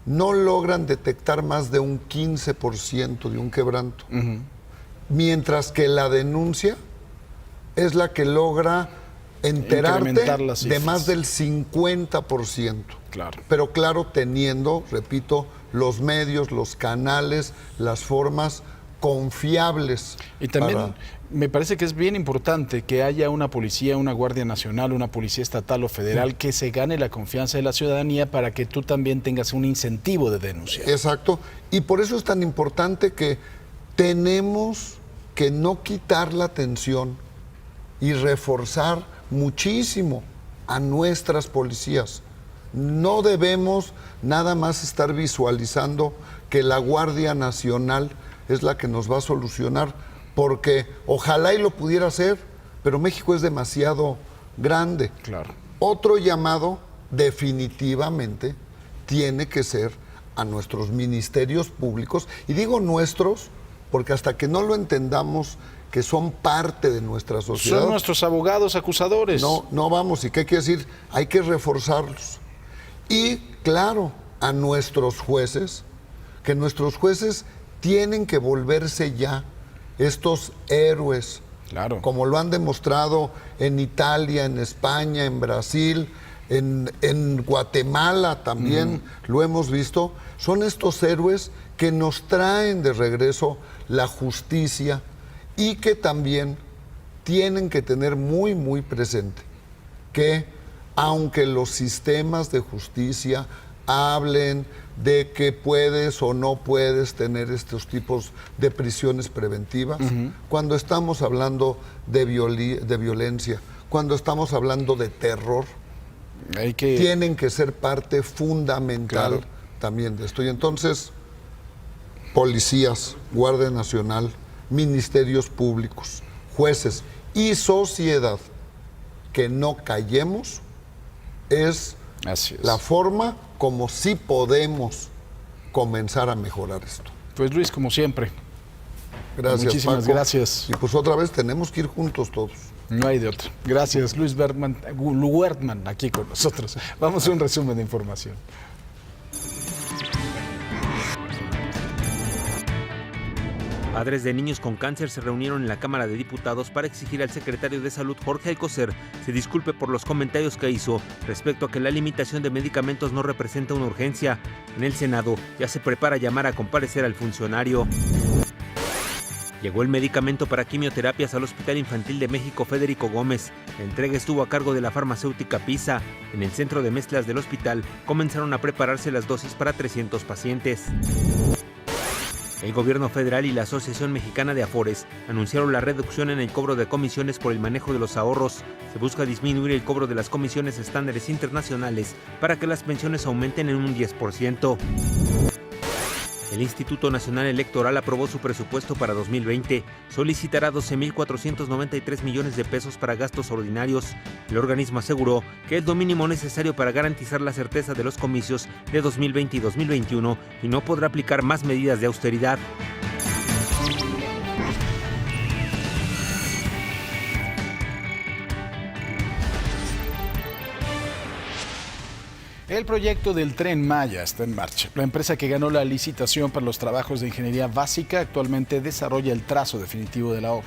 no logran detectar más de un 15% de un quebranto, mientras que la denuncia es la que logra enterarte de más del 50%. Claro. Pero claro, teniendo, repito, los medios, los canales, las formas confiables. Y también me parece que es bien importante que haya una policía, una Guardia Nacional, una policía estatal o federal que se gane la confianza de la ciudadanía para que tú también tengas un incentivo de denuncia. Exacto. Y por eso es tan importante que tenemos que no quitar la atención y reforzar muchísimo a nuestras policías. No debemos nada más estar visualizando que la Guardia Nacional es la que nos va a solucionar, porque ojalá y lo pudiera hacer, pero México es demasiado grande. Claro. Otro llamado definitivamente tiene que ser a nuestros ministerios públicos, y digo nuestros porque hasta que no lo entendamos que son parte de nuestra sociedad. Son nuestros abogados acusadores. No vamos. ¿Y qué quiere decir? Hay que reforzarlos. Y claro, a nuestros jueces, que nuestros jueces tienen que volverse ya estos héroes Claro. Como lo han demostrado en Italia, en España, en Brasil, en Guatemala también lo hemos visto. Son estos héroes que nos traen de regreso la justicia y que también tienen que tener muy, muy presente que aunque los sistemas de justicia hablen de que puedes o no puedes tener estos tipos de prisiones preventivas, cuando estamos hablando de violencia, cuando estamos hablando de terror, tienen que ser parte fundamental también de esto. Y entonces, policías, Guardia Nacional, ministerios públicos, jueces y sociedad, que no callemos, es la forma como sí podemos comenzar a mejorar esto. Pues Luis, como siempre. Gracias, Muchísimas Paco. gracias. Y pues otra vez tenemos que ir juntos todos. No hay de otra. Gracias, Luis Wertmann, aquí con nosotros. Vamos a un resumen de información. Padres de niños con cáncer se reunieron en la Cámara de Diputados para exigir al secretario de Salud, Jorge Alcocer, se disculpe por los comentarios que hizo respecto a que la limitación de medicamentos no representa una urgencia. En el Senado ya se prepara llamar a comparecer al funcionario. Llegó el medicamento para quimioterapias al Hospital Infantil de México Federico Gómez. La entrega estuvo a cargo de la farmacéutica PISA. En el centro de mezclas del hospital comenzaron a prepararse las dosis para 300 pacientes. El gobierno federal y la Asociación Mexicana de Afores anunciaron la reducción en el cobro de comisiones por el manejo de los ahorros. Se busca disminuir el cobro de las comisiones estándares internacionales para que las pensiones aumenten en un 10%. El Instituto Nacional Electoral aprobó su presupuesto para 2020. Solicitará 12.493 millones de pesos para gastos ordinarios. El organismo aseguró que es lo mínimo necesario para garantizar la certeza de los comicios de 2020 y 2021 y no podrá aplicar más medidas de austeridad. El proyecto del Tren Maya está en marcha. La empresa que ganó la licitación para los trabajos de ingeniería básica actualmente desarrolla el trazo definitivo de la obra.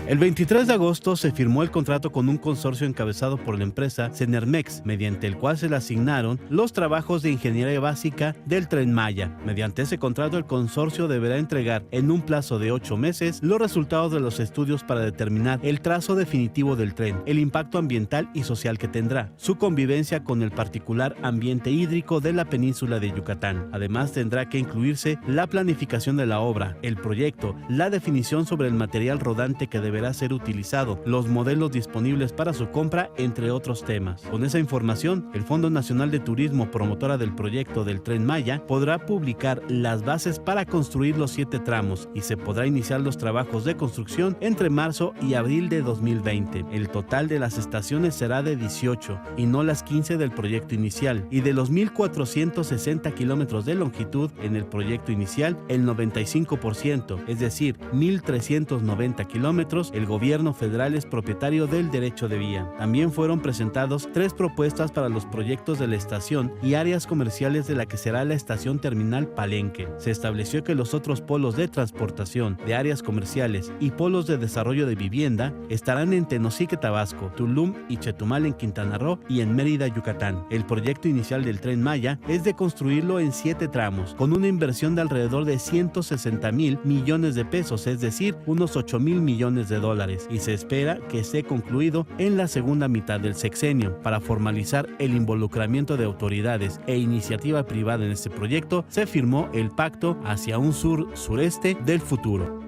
El 23 de agosto se firmó el contrato con un consorcio encabezado por la empresa Cenermex, mediante el cual se le asignaron los trabajos de ingeniería básica del Tren Maya. Mediante ese contrato, el consorcio deberá entregar en un plazo de 8 meses los resultados de los estudios para determinar el trazo definitivo del tren, el impacto ambiental y social que tendrá, su convivencia con el particular ambiente hídrico de la península de Yucatán. Además, tendrá que incluirse la planificación de la obra, el proyecto, la definición sobre el material rodante que deberá ser utilizado, los modelos disponibles para su compra, entre otros temas. Con esa información, el Fondo Nacional de Turismo, promotora del proyecto del Tren Maya, podrá publicar las bases para construir los 7 tramos y se podrá iniciar los trabajos de construcción entre marzo y abril de 2020. El total de las estaciones será de 18 y no las 15 del proyecto inicial, y de los 1.460 kilómetros de longitud en el proyecto inicial, el 95%, es decir, 1.390 kilómetros, el gobierno federal es propietario del derecho de vía. También fueron presentados 3 propuestas para los proyectos de la estación y áreas comerciales de la que será la estación terminal Palenque. Se estableció que los otros polos de transportación, de áreas comerciales y polos de desarrollo de vivienda estarán en Tenosique, Tabasco, Tulum y Chetumal en Quintana Roo y en Mérida, Yucatán. El proyecto inicial del Tren Maya es de construirlo en 7 tramos, con una inversión de alrededor de 160,000 millones de pesos, es decir, unos 8,000 millones de dólares, y se espera que esté concluido en la segunda mitad del sexenio. Para formalizar el involucramiento de autoridades e iniciativa privada en este proyecto, se firmó el Pacto hacia un sur-sureste del futuro.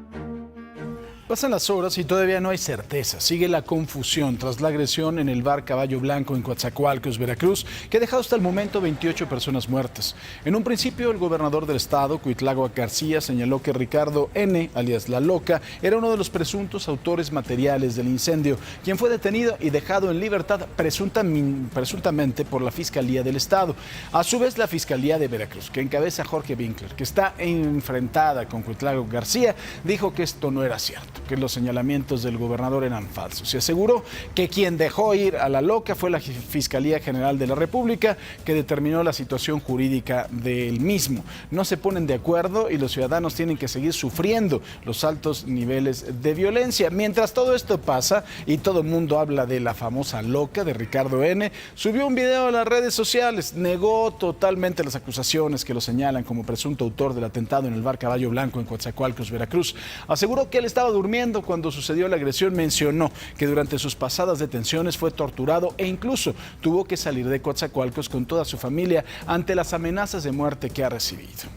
Pasan las horas y todavía no hay certeza. Sigue la confusión tras la agresión en el bar Caballo Blanco en Coatzacoalcos, Veracruz, que ha dejado hasta el momento 28 personas muertas. En un principio, el gobernador del estado, Cuitlagua García, señaló que Ricardo N., alias La Loca, era uno de los presuntos autores materiales del incendio, quien fue detenido y dejado en libertad presuntamente por la Fiscalía del Estado. A su vez, la Fiscalía de Veracruz, que encabeza Jorge Winkler, que está enfrentada con Cuitlagua García, dijo que esto no era cierto. que los señalamientos del gobernador eran falsos y aseguró que quien dejó ir a la loca fue la Fiscalía General de la República, que determinó la situación jurídica del mismo. No se ponen de acuerdo y los ciudadanos tienen que seguir sufriendo los altos niveles de violencia. Mientras todo esto pasa y todo el mundo habla de la famosa loca de Ricardo N., subió un video a las redes sociales, negó totalmente las acusaciones que lo señalan como presunto autor del atentado en el bar Caballo Blanco en Coatzacoalcos, Veracruz. Aseguró que él estaba durmiendo cuando sucedió la agresión. Mencionó que durante sus pasadas detenciones fue torturado e incluso tuvo que salir de Coatzacoalcos con toda su familia ante las amenazas de muerte que ha recibido.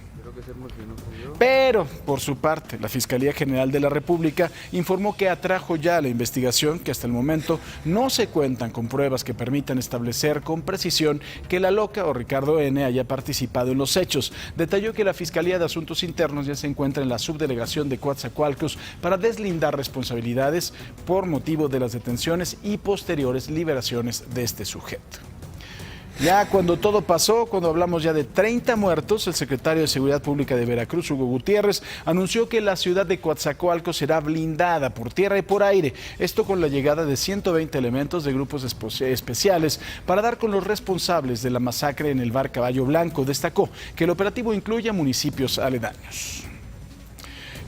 Pero, por su parte, la Fiscalía General de la República informó que atrajo ya la investigación, que hasta el momento no se cuentan con pruebas que permitan establecer con precisión que la loca o Ricardo N. haya participado en los hechos. Detalló que la Fiscalía de Asuntos Internos ya se encuentra en la subdelegación de Coatzacoalcos para deslindar responsabilidades por motivo de las detenciones y posteriores liberaciones de este sujeto. Ya cuando todo pasó, cuando hablamos ya de 30 muertos, el secretario de Seguridad Pública de Veracruz, Hugo Gutiérrez, anunció que la ciudad de Coatzacoalcos será blindada por tierra y por aire. Esto con la llegada de 120 elementos de grupos especiales para dar con los responsables de la masacre en el bar Caballo Blanco. Destacó que el operativo incluye a municipios aledaños.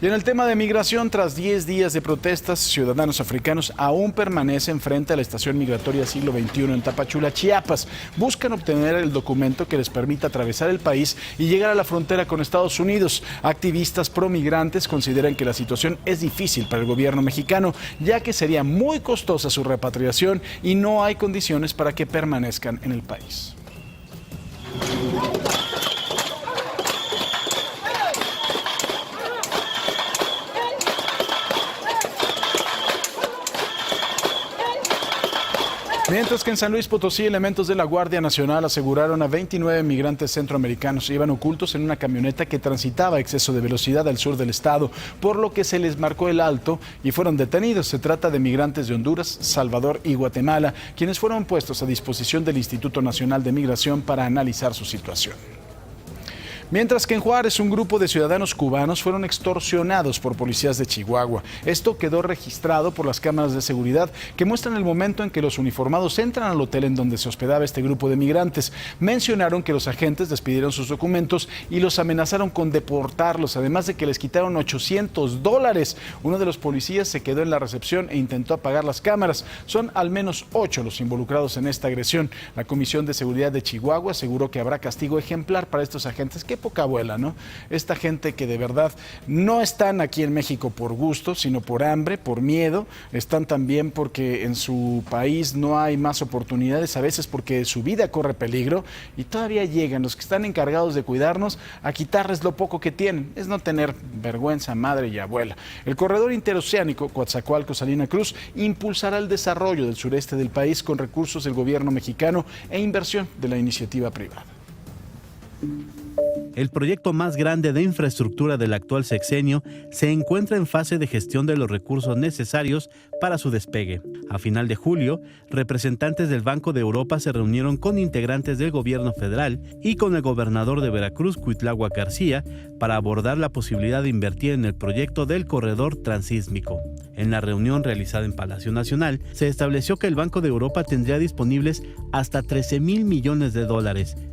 Y en el tema de migración, tras 10 días de protestas, ciudadanos africanos aún permanecen frente a la estación migratoria Siglo XXI en Tapachula, Chiapas. Buscan obtener el documento que les permita atravesar el país y llegar a la frontera con Estados Unidos. Activistas promigrantes consideran que la situación es difícil para el gobierno mexicano, ya que sería muy costosa su repatriación y no hay condiciones para que permanezcan en el país. Mientras que en San Luis Potosí, elementos de la Guardia Nacional aseguraron a 29 migrantes centroamericanos iban ocultos en una camioneta que transitaba a exceso de velocidad al sur del estado, por lo que se les marcó el alto y fueron detenidos. Se trata de migrantes de Honduras, Salvador y Guatemala, quienes fueron puestos a disposición del Instituto Nacional de Migración para analizar su situación. Mientras que en Juárez, un grupo de ciudadanos cubanos fueron extorsionados por policías de Chihuahua. Esto quedó registrado por las cámaras de seguridad que muestran el momento en que los uniformados entran al hotel en donde se hospedaba este grupo de migrantes. Mencionaron que los agentes les pidieron sus documentos y los amenazaron con deportarlos, además de que les quitaron $800. Uno de los policías se quedó en la recepción e intentó apagar las cámaras. Son al menos 8 los involucrados en esta agresión. La Comisión de Seguridad de Chihuahua aseguró que habrá castigo ejemplar para estos agentes. Qué poca abuela, ¿no? Esta gente que de verdad no están aquí en México por gusto, sino por hambre, por miedo. Están también porque en su país no hay más oportunidades, a veces porque su vida corre peligro, y todavía llegan los que están encargados de cuidarnos a quitarles lo poco que tienen. Es no tener vergüenza, madre y abuela. El corredor interoceánico Coatzacoalcos-Salina Cruz impulsará el desarrollo del sureste del país con recursos del gobierno mexicano e inversión de la iniciativa privada. El proyecto más grande de infraestructura del actual sexenio se encuentra en fase de gestión de los recursos necesarios para su despegue. A final de julio, representantes del Banco de Europa se reunieron con integrantes del gobierno federal y con el gobernador de Veracruz, Cuitláhuac García, para abordar la posibilidad de invertir en el proyecto del corredor transísmico. En la reunión realizada en Palacio Nacional, se estableció que el Banco de Europa tendría disponibles hasta $13,000 millones,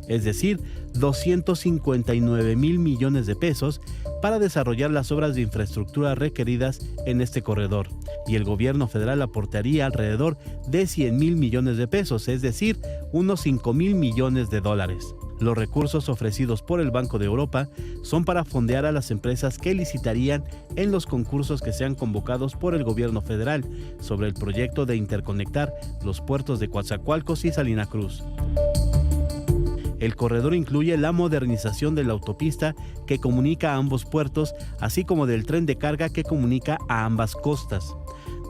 es decir, 259,000 millones de pesos, para desarrollar las obras de infraestructura requeridas en este corredor, y el gobierno federal aportaría alrededor de 100,000 millones de pesos, es decir, unos 5,000 millones de dólares. Los recursos ofrecidos por el Banco de Europa son para fondear a las empresas que licitarían en los concursos que sean convocados por el gobierno federal sobre el proyecto de interconectar los puertos de Coatzacoalcos y Salina Cruz. El corredor incluye la modernización de la autopista que comunica a ambos puertos, así como del tren de carga que comunica a ambas costas.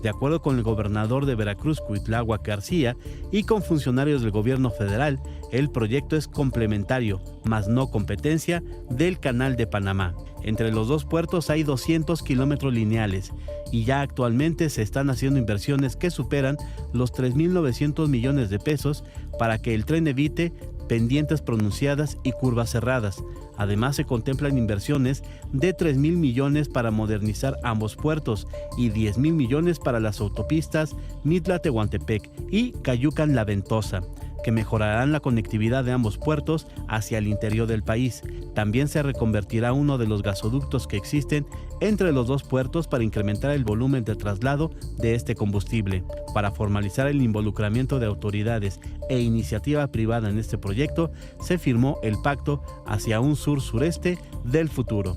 De acuerdo con el gobernador de Veracruz, Cuitláhuac García, y con funcionarios del gobierno federal, el proyecto es complementario, mas no competencia, del Canal de Panamá. Entre los dos puertos hay 200 kilómetros lineales y ya actualmente se están haciendo inversiones que superan los 3,900 millones de pesos para que el tren evite pendientes pronunciadas y curvas cerradas. Además, se contemplan inversiones de 3,000 millones para modernizar ambos puertos y 10,000 millones para las autopistas Mitla-Tehuantepec y Cayucan-La Ventosa, que mejorarán la conectividad de ambos puertos hacia el interior del país. También se reconvertirá uno de los gasoductos que existen entre los dos puertos para incrementar el volumen de traslado de este combustible. Para formalizar el involucramiento de autoridades e iniciativa privada en este proyecto, se firmó el Pacto hacia un sur-sureste del futuro.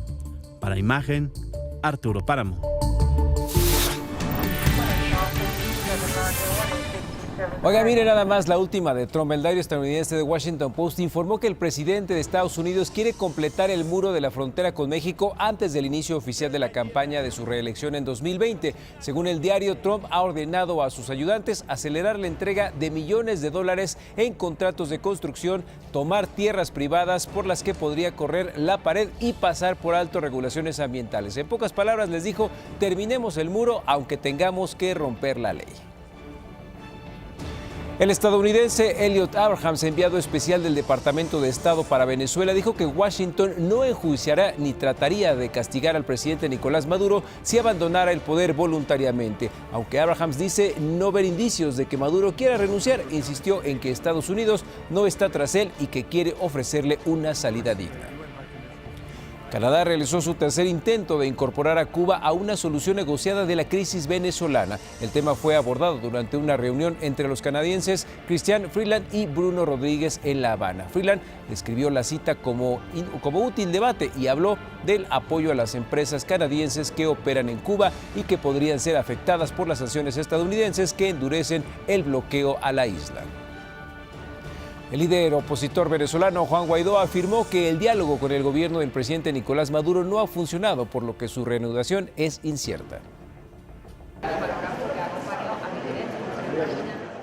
Para Imagen, Arturo Páramo. Oiga, mire nada más la última de Trump. El diario estadounidense The Washington Post informó que el presidente de Estados Unidos quiere completar el muro de la frontera con México antes del inicio oficial de la campaña de su reelección en 2020. Según el diario, Trump ha ordenado a sus ayudantes acelerar la entrega de millones de dólares en contratos de construcción, tomar tierras privadas por las que podría correr la pared y pasar por alto regulaciones ambientales. En pocas palabras les dijo, terminemos el muro aunque tengamos que romper la ley. El estadounidense Elliot Abrams, enviado especial del Departamento de Estado para Venezuela, dijo que Washington no enjuiciará ni trataría de castigar al presidente Nicolás Maduro si abandonara el poder voluntariamente. Aunque Abrams dice no ver indicios de que Maduro quiera renunciar, insistió en que Estados Unidos no está tras él y que quiere ofrecerle una salida digna. Canadá realizó su tercer intento de incorporar a Cuba a una solución negociada de la crisis venezolana. El tema fue abordado durante una reunión entre los canadienses Chrystia Freeland y Bruno Rodríguez en La Habana. Freeland describió la cita como útil debate y habló del apoyo a las empresas canadienses que operan en Cuba y que podrían ser afectadas por las sanciones estadounidenses que endurecen el bloqueo a la isla. El líder opositor venezolano Juan Guaidó afirmó que el diálogo con el gobierno del presidente Nicolás Maduro no ha funcionado, por lo que su reanudación es incierta.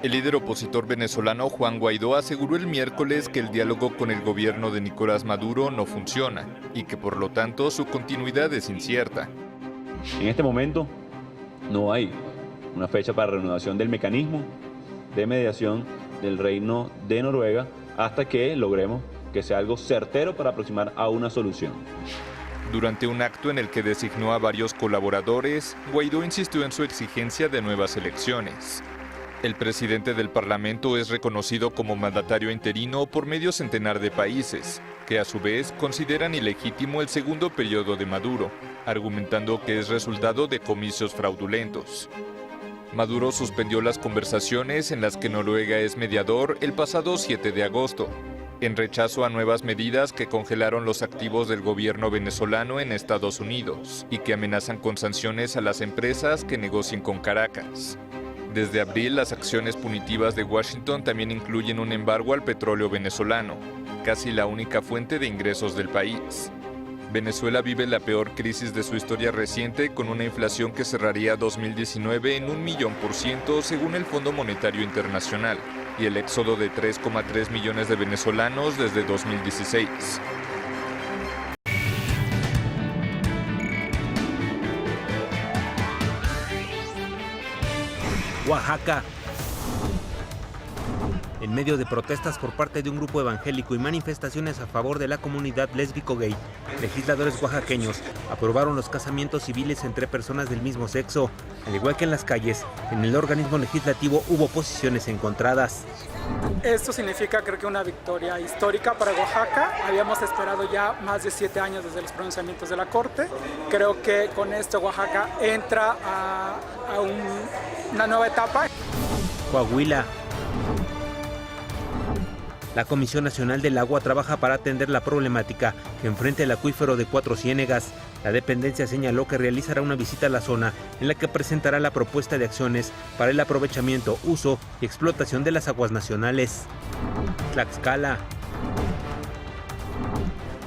El líder opositor venezolano Juan Guaidó aseguró el miércoles que el diálogo con el gobierno de Nicolás Maduro no funciona y que por lo tanto su continuidad es incierta. En este momento no hay una fecha para reanudación del mecanismo de mediación del Reino de Noruega hasta que logremos que sea algo certero para aproximar a una solución. Durante un acto en el que designó a varios colaboradores, Guaidó insistió en su exigencia de nuevas elecciones. El presidente del Parlamento es reconocido como mandatario interino por medio centenar de países, que a su vez consideran ilegítimo el segundo periodo de Maduro, argumentando que es resultado de comicios fraudulentos. Maduro suspendió las conversaciones en las que Noruega es mediador el pasado 7 de agosto, en rechazo a nuevas medidas que congelaron los activos del gobierno venezolano en Estados Unidos y que amenazan con sanciones a las empresas que negocien con Caracas. Desde abril, las acciones punitivas de Washington también incluyen un embargo al petróleo venezolano, casi la única fuente de ingresos del país. Venezuela vive la peor crisis de su historia reciente, con una inflación que cerraría 2019 en 1.000.000% según el Fondo Monetario Internacional, y el éxodo de 3,3 millones de venezolanos desde 2016. Oaxaca. En medio de protestas por parte de un grupo evangélico y manifestaciones a favor de la comunidad lésbico-gay, legisladores oaxaqueños aprobaron los casamientos civiles entre personas del mismo sexo. Al igual que en las calles, en el organismo legislativo hubo posiciones encontradas. Esto significa, creo que, una victoria histórica para Oaxaca. Habíamos esperado ya más de 7 años desde los pronunciamientos de la Corte. Creo que con esto Oaxaca entra a una nueva etapa. Coahuila. La Comisión Nacional del Agua trabaja para atender la problemática que enfrenta el acuífero de Cuatro Ciénegas. La dependencia señaló que realizará una visita a la zona en la que presentará la propuesta de acciones para el aprovechamiento, uso y explotación de las aguas nacionales. Tlaxcala.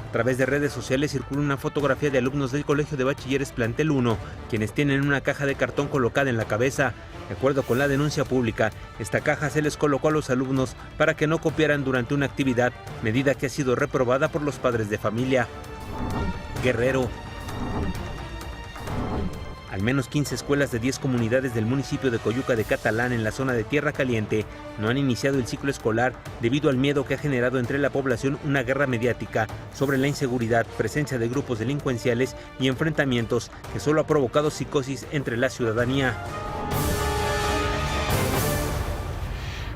A través de redes sociales circula una fotografía de alumnos del Colegio de Bachilleres Plantel 1, quienes tienen una caja de cartón colocada en la cabeza. De acuerdo con la denuncia pública, esta caja se les colocó a los alumnos para que no copiaran durante una actividad, medida que ha sido reprobada por los padres de familia. Guerrero. Al menos 15 escuelas de 10 comunidades del municipio de Coyuca de Catalán, en la zona de Tierra Caliente, no han iniciado el ciclo escolar debido al miedo que ha generado entre la población una guerra mediática sobre la inseguridad, presencia de grupos delincuenciales y enfrentamientos que solo ha provocado psicosis entre la ciudadanía.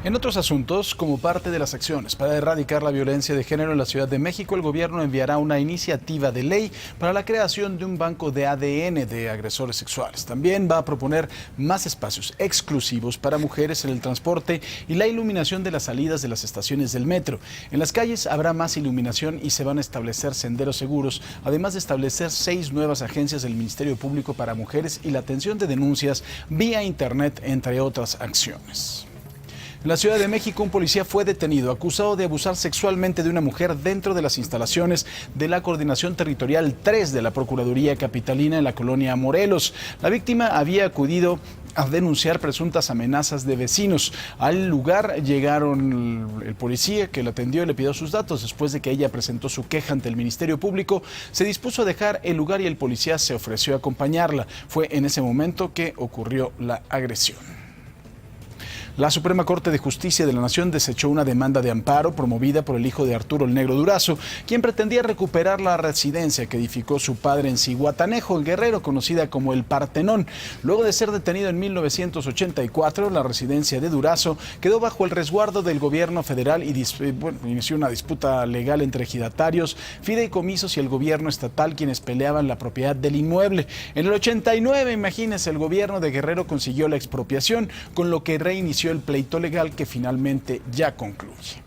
En otros asuntos, como parte de las acciones para erradicar la violencia de género en la Ciudad de México, el gobierno enviará una iniciativa de ley para la creación de un banco de ADN de agresores sexuales. También va a proponer más espacios exclusivos para mujeres en el transporte y la iluminación de las salidas de las estaciones del metro. En las calles habrá más iluminación y se van a establecer senderos seguros, además de establecer 6 nuevas agencias del Ministerio Público para mujeres y la atención de denuncias vía internet, entre otras acciones. En la Ciudad de México, un policía fue detenido acusado de abusar sexualmente de una mujer dentro de las instalaciones de la Coordinación Territorial 3 de la Procuraduría Capitalina en la colonia Morelos. La víctima había acudido a denunciar presuntas amenazas de vecinos. Al lugar llegaron el policía que la atendió y le pidió sus datos. Después de que ella presentó su queja ante el Ministerio Público, se dispuso a dejar el lugar y el policía se ofreció a acompañarla. Fue en ese momento que ocurrió la agresión. La Suprema Corte de Justicia de la Nación desechó una demanda de amparo promovida por el hijo de Arturo el Negro Durazo, quien pretendía recuperar la residencia que edificó su padre en Zihuatanejo, en Guerrero, conocida como el Partenón. Luego de ser detenido en 1984, la residencia de Durazo quedó bajo el resguardo del gobierno federal y inició una disputa legal entre ejidatarios, fideicomisos y el gobierno estatal, quienes peleaban la propiedad del inmueble. En el 89, imagínense, el gobierno de Guerrero consiguió la expropiación, con lo que reinició el pleito legal que finalmente ya concluye.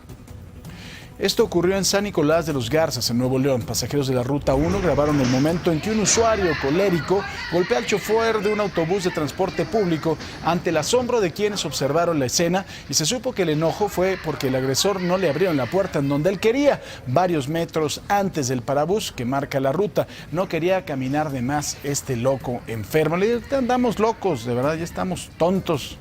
Esto ocurrió en San Nicolás de los Garzas, en Nuevo León. Pasajeros de la Ruta 1 grabaron el momento en que un usuario colérico golpea al chofer de un autobús de transporte público ante el asombro de quienes observaron la escena, y se supo que el enojo fue porque el agresor no le abrieron la puerta en donde él quería, varios metros antes del parabús que marca la ruta. No quería caminar de más este loco enfermo. Le digo, andamos locos, de verdad, ya estamos tontos.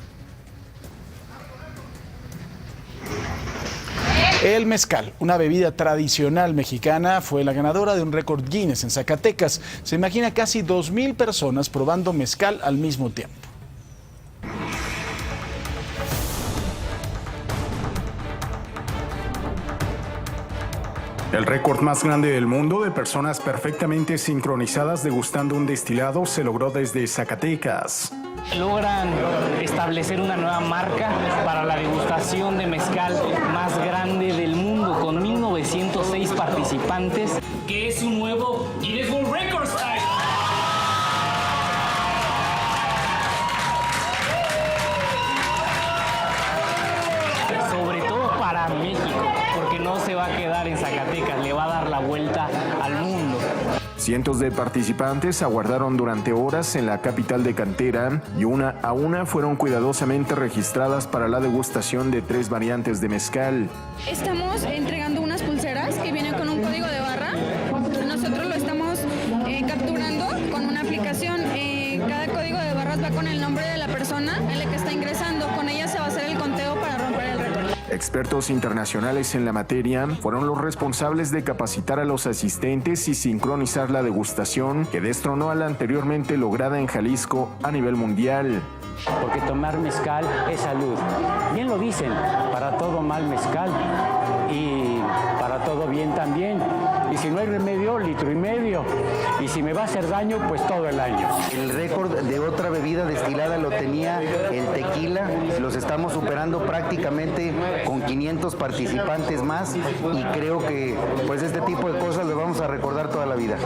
El mezcal, una bebida tradicional mexicana, fue la ganadora de un récord Guinness en Zacatecas. Se imagina casi 2,000 personas probando mezcal al mismo tiempo. El récord más grande del mundo de personas perfectamente sincronizadas degustando un destilado se logró desde Zacatecas. Logran establecer una nueva marca para la degustación de mezcal más grande del mundo, con 1,906 participantes, que es un nuevo Guinness World Records. Sobre todo para México, porque no se va a quedar en Zacatecas, le va a dar la vuelta al mundo. Cientos de participantes aguardaron durante horas en la capital de cantera y una a una fueron cuidadosamente registradas para la degustación de 3 variantes de mezcal. Estamos entregando unas pulseras que vienen con un código de barra. Nosotros lo estamos capturando con una aplicación. Cada código de barras va con el nombre de la persona en la que está ingresando. Con ella se va a hacer el conteo para romper el récord. Expertos internacionales en la materia fueron los responsables de capacitar a los asistentes y sincronizar la degustación que destronó a la anteriormente lograda en Jalisco a nivel mundial. Porque tomar mezcal es salud. Bien lo dicen, para todo mal mezcal y para todo bien también. Y si no hay remedio, 1,5 litros. Y si me va a hacer daño, pues todo el año. El récord de otra bebida destilada lo tenía el tequila. Los estamos superando prácticamente con 500 participantes más. Y creo que pues este tipo de cosas lo vamos a recordar toda la vida.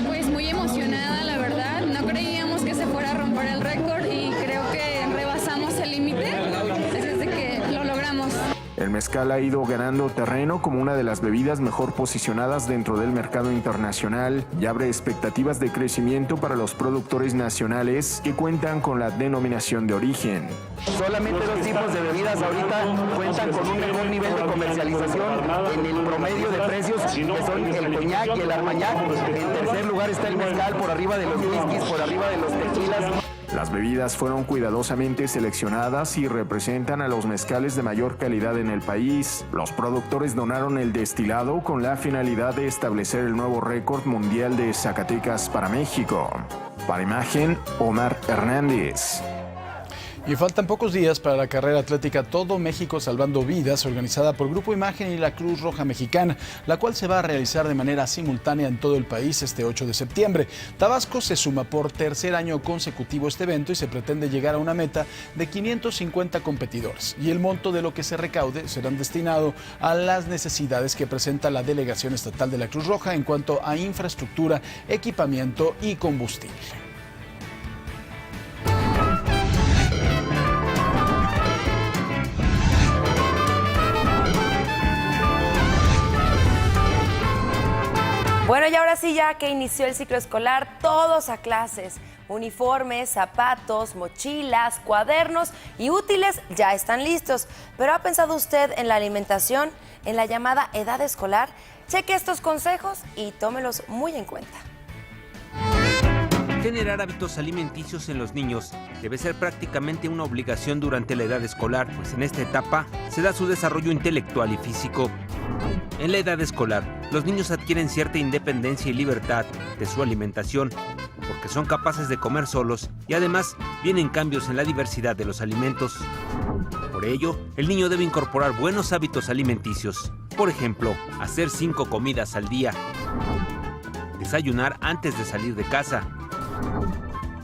Pues muy emocionada, la verdad. No creíamos que se fuera a romper el récord y creo que rebasamos el límite. Así es que lo logramos. El mezcal ha ido ganando terreno como una de las bebidas mejor posicionadas dentro del mercado internacional y abre expectativas de crecimiento para los productores nacionales que cuentan con la denominación de origen. Solamente 2 tipos de bebidas ahorita cuentan con un mejor nivel de comercialización en el promedio de precios, que son el coñac y el armañac. En tercer lugar está el mezcal, por arriba de los whiskies, por arriba de los tequilas. Las bebidas fueron cuidadosamente seleccionadas y representan a los mezcales de mayor calidad en el país. Los productores donaron el destilado con la finalidad de establecer el nuevo récord mundial de Zacatecas para México. Para Imagen, Omar Hernández. Y faltan pocos días para la carrera atlética Todo México Salvando Vidas, organizada por Grupo Imagen y la Cruz Roja Mexicana, la cual se va a realizar de manera simultánea en todo el país este 8 de septiembre. Tabasco se suma por tercer año consecutivo a este evento y se pretende llegar a una meta de 550 competidores. Y el monto de lo que se recaude serán destinado a las necesidades que presenta la Delegación Estatal de la Cruz Roja en cuanto a infraestructura, equipamiento y combustible. Bueno, y ahora sí, ya que inició el ciclo escolar, todos a clases. Uniformes, zapatos, mochilas, cuadernos y útiles ya están listos. ¿Pero ha pensado usted en la alimentación, en la llamada edad escolar? Cheque estos consejos y tómelos muy en cuenta. Generar hábitos alimenticios en los niños debe ser prácticamente una obligación durante la edad escolar, pues en esta etapa se da su desarrollo intelectual y físico. En la edad escolar, los niños adquieren cierta independencia y libertad de su alimentación, porque son capaces de comer solos y además vienen cambios en la diversidad de los alimentos. Por ello, el niño debe incorporar buenos hábitos alimenticios, por ejemplo, hacer 5 comidas al día, desayunar antes de salir de casa.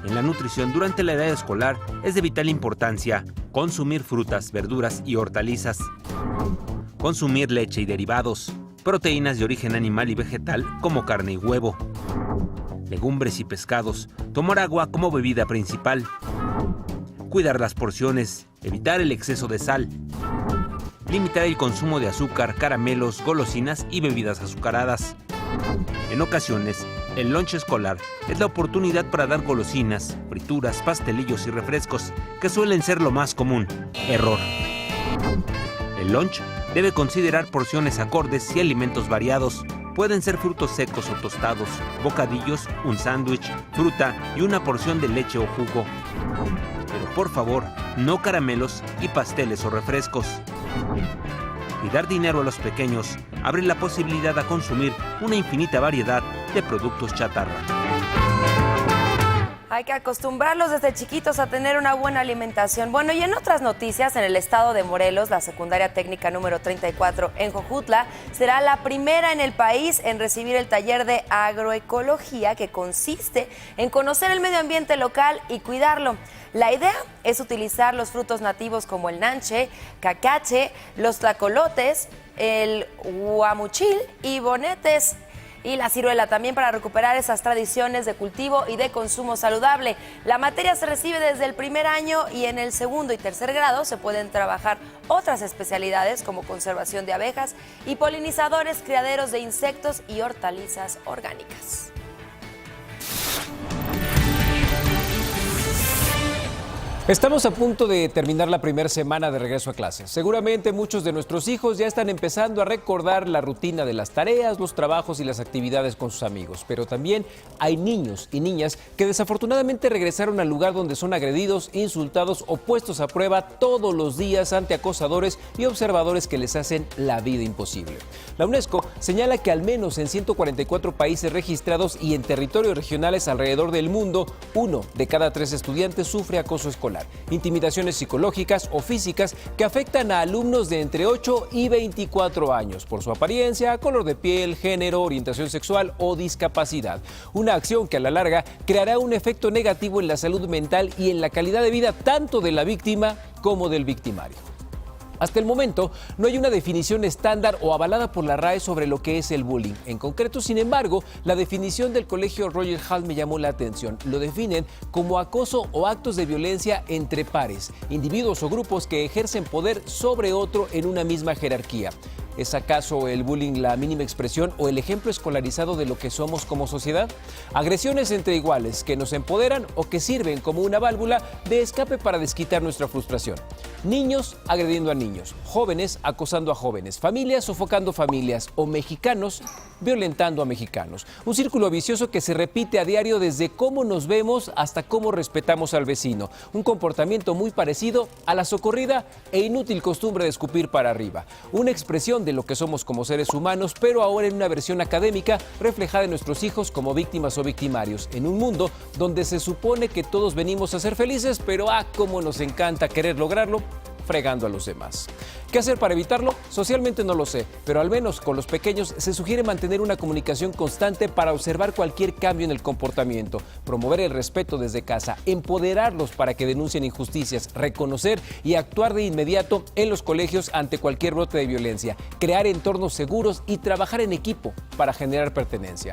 En la nutrición durante la edad escolar es de vital importancia consumir frutas, verduras y hortalizas, consumir leche y derivados, proteínas de origen animal y vegetal como carne y huevo, legumbres y pescados, tomar agua como bebida principal, cuidar las porciones, evitar el exceso de sal, limitar el consumo de azúcar, caramelos, golosinas y bebidas azucaradas. En ocasiones, el lunch escolar es la oportunidad para dar golosinas, frituras, pastelillos y refrescos, que suelen ser lo más común. Error. El lunch debe considerar porciones acordes y alimentos variados. Pueden ser frutos secos o tostados, bocadillos, un sándwich, fruta y una porción de leche o jugo. Pero por favor, no caramelos y pasteles o refrescos. Y dar dinero a los pequeños abre la posibilidad a consumir una infinita variedad de productos chatarra. Hay que acostumbrarlos desde chiquitos a tener una buena alimentación. Bueno, y en otras noticias, en el estado de Morelos, la secundaria técnica número 34 en Jojutla será la primera en el país en recibir el taller de agroecología, que consiste en conocer el medio ambiente local y cuidarlo. La idea es utilizar los frutos nativos como el nanche, cacache, los tlacolotes, el guamuchil y bonetes, y la ciruela también, para recuperar esas tradiciones de cultivo y de consumo saludable. La materia se recibe desde el primer año y en el segundo y tercer grado se pueden trabajar otras especialidades como conservación de abejas y polinizadores, criaderos de insectos y hortalizas orgánicas. Estamos a punto de terminar la primera semana de regreso a clases. Seguramente muchos de nuestros hijos ya están empezando a recordar la rutina de las tareas, los trabajos y las actividades con sus amigos. Pero también hay niños y niñas que desafortunadamente regresaron al lugar donde son agredidos, insultados o puestos a prueba todos los días ante acosadores y observadores que les hacen la vida imposible. La UNESCO señala que al menos en 144 países registrados y en territorios regionales alrededor del mundo, 1 de cada 3 estudiantes sufre acoso escolar. Intimidaciones psicológicas o físicas que afectan a alumnos de entre 8 y 24 años por su apariencia, color de piel, género, orientación sexual o discapacidad. Una acción que a la larga creará un efecto negativo en la salud mental y en la calidad de vida tanto de la víctima como del victimario. Hasta el momento, no hay una definición estándar o avalada por la RAE sobre lo que es el bullying. En concreto, sin embargo, la definición del Colegio Roger Hall me llamó la atención. Lo definen como acoso o actos de violencia entre pares, individuos o grupos que ejercen poder sobre otro en una misma jerarquía. ¿Es acaso el bullying la mínima expresión o el ejemplo escolarizado de lo que somos como sociedad? Agresiones entre iguales que nos empoderan o que sirven como una válvula de escape para desquitar nuestra frustración. Niños agrediendo a niños, jóvenes acosando a jóvenes, familias sofocando familias o mexicanos violentando a mexicanos. Un círculo vicioso que se repite a diario desde cómo nos vemos hasta cómo respetamos al vecino. Un comportamiento muy parecido a la socorrida e inútil costumbre de escupir para arriba. Una expresión de lo que somos como seres humanos, pero ahora en una versión académica reflejada en nuestros hijos como víctimas o victimarios. En un mundo donde se supone que todos venimos a ser felices, pero cómo nos encanta querer lograrlo fregando a los demás. ¿Qué hacer para evitarlo? Socialmente no lo sé, pero al menos con los pequeños se sugiere mantener una comunicación constante para observar cualquier cambio en el comportamiento, promover el respeto desde casa, empoderarlos para que denuncien injusticias, reconocer y actuar de inmediato en los colegios ante cualquier brote de violencia, crear entornos seguros y trabajar en equipo para generar pertenencia.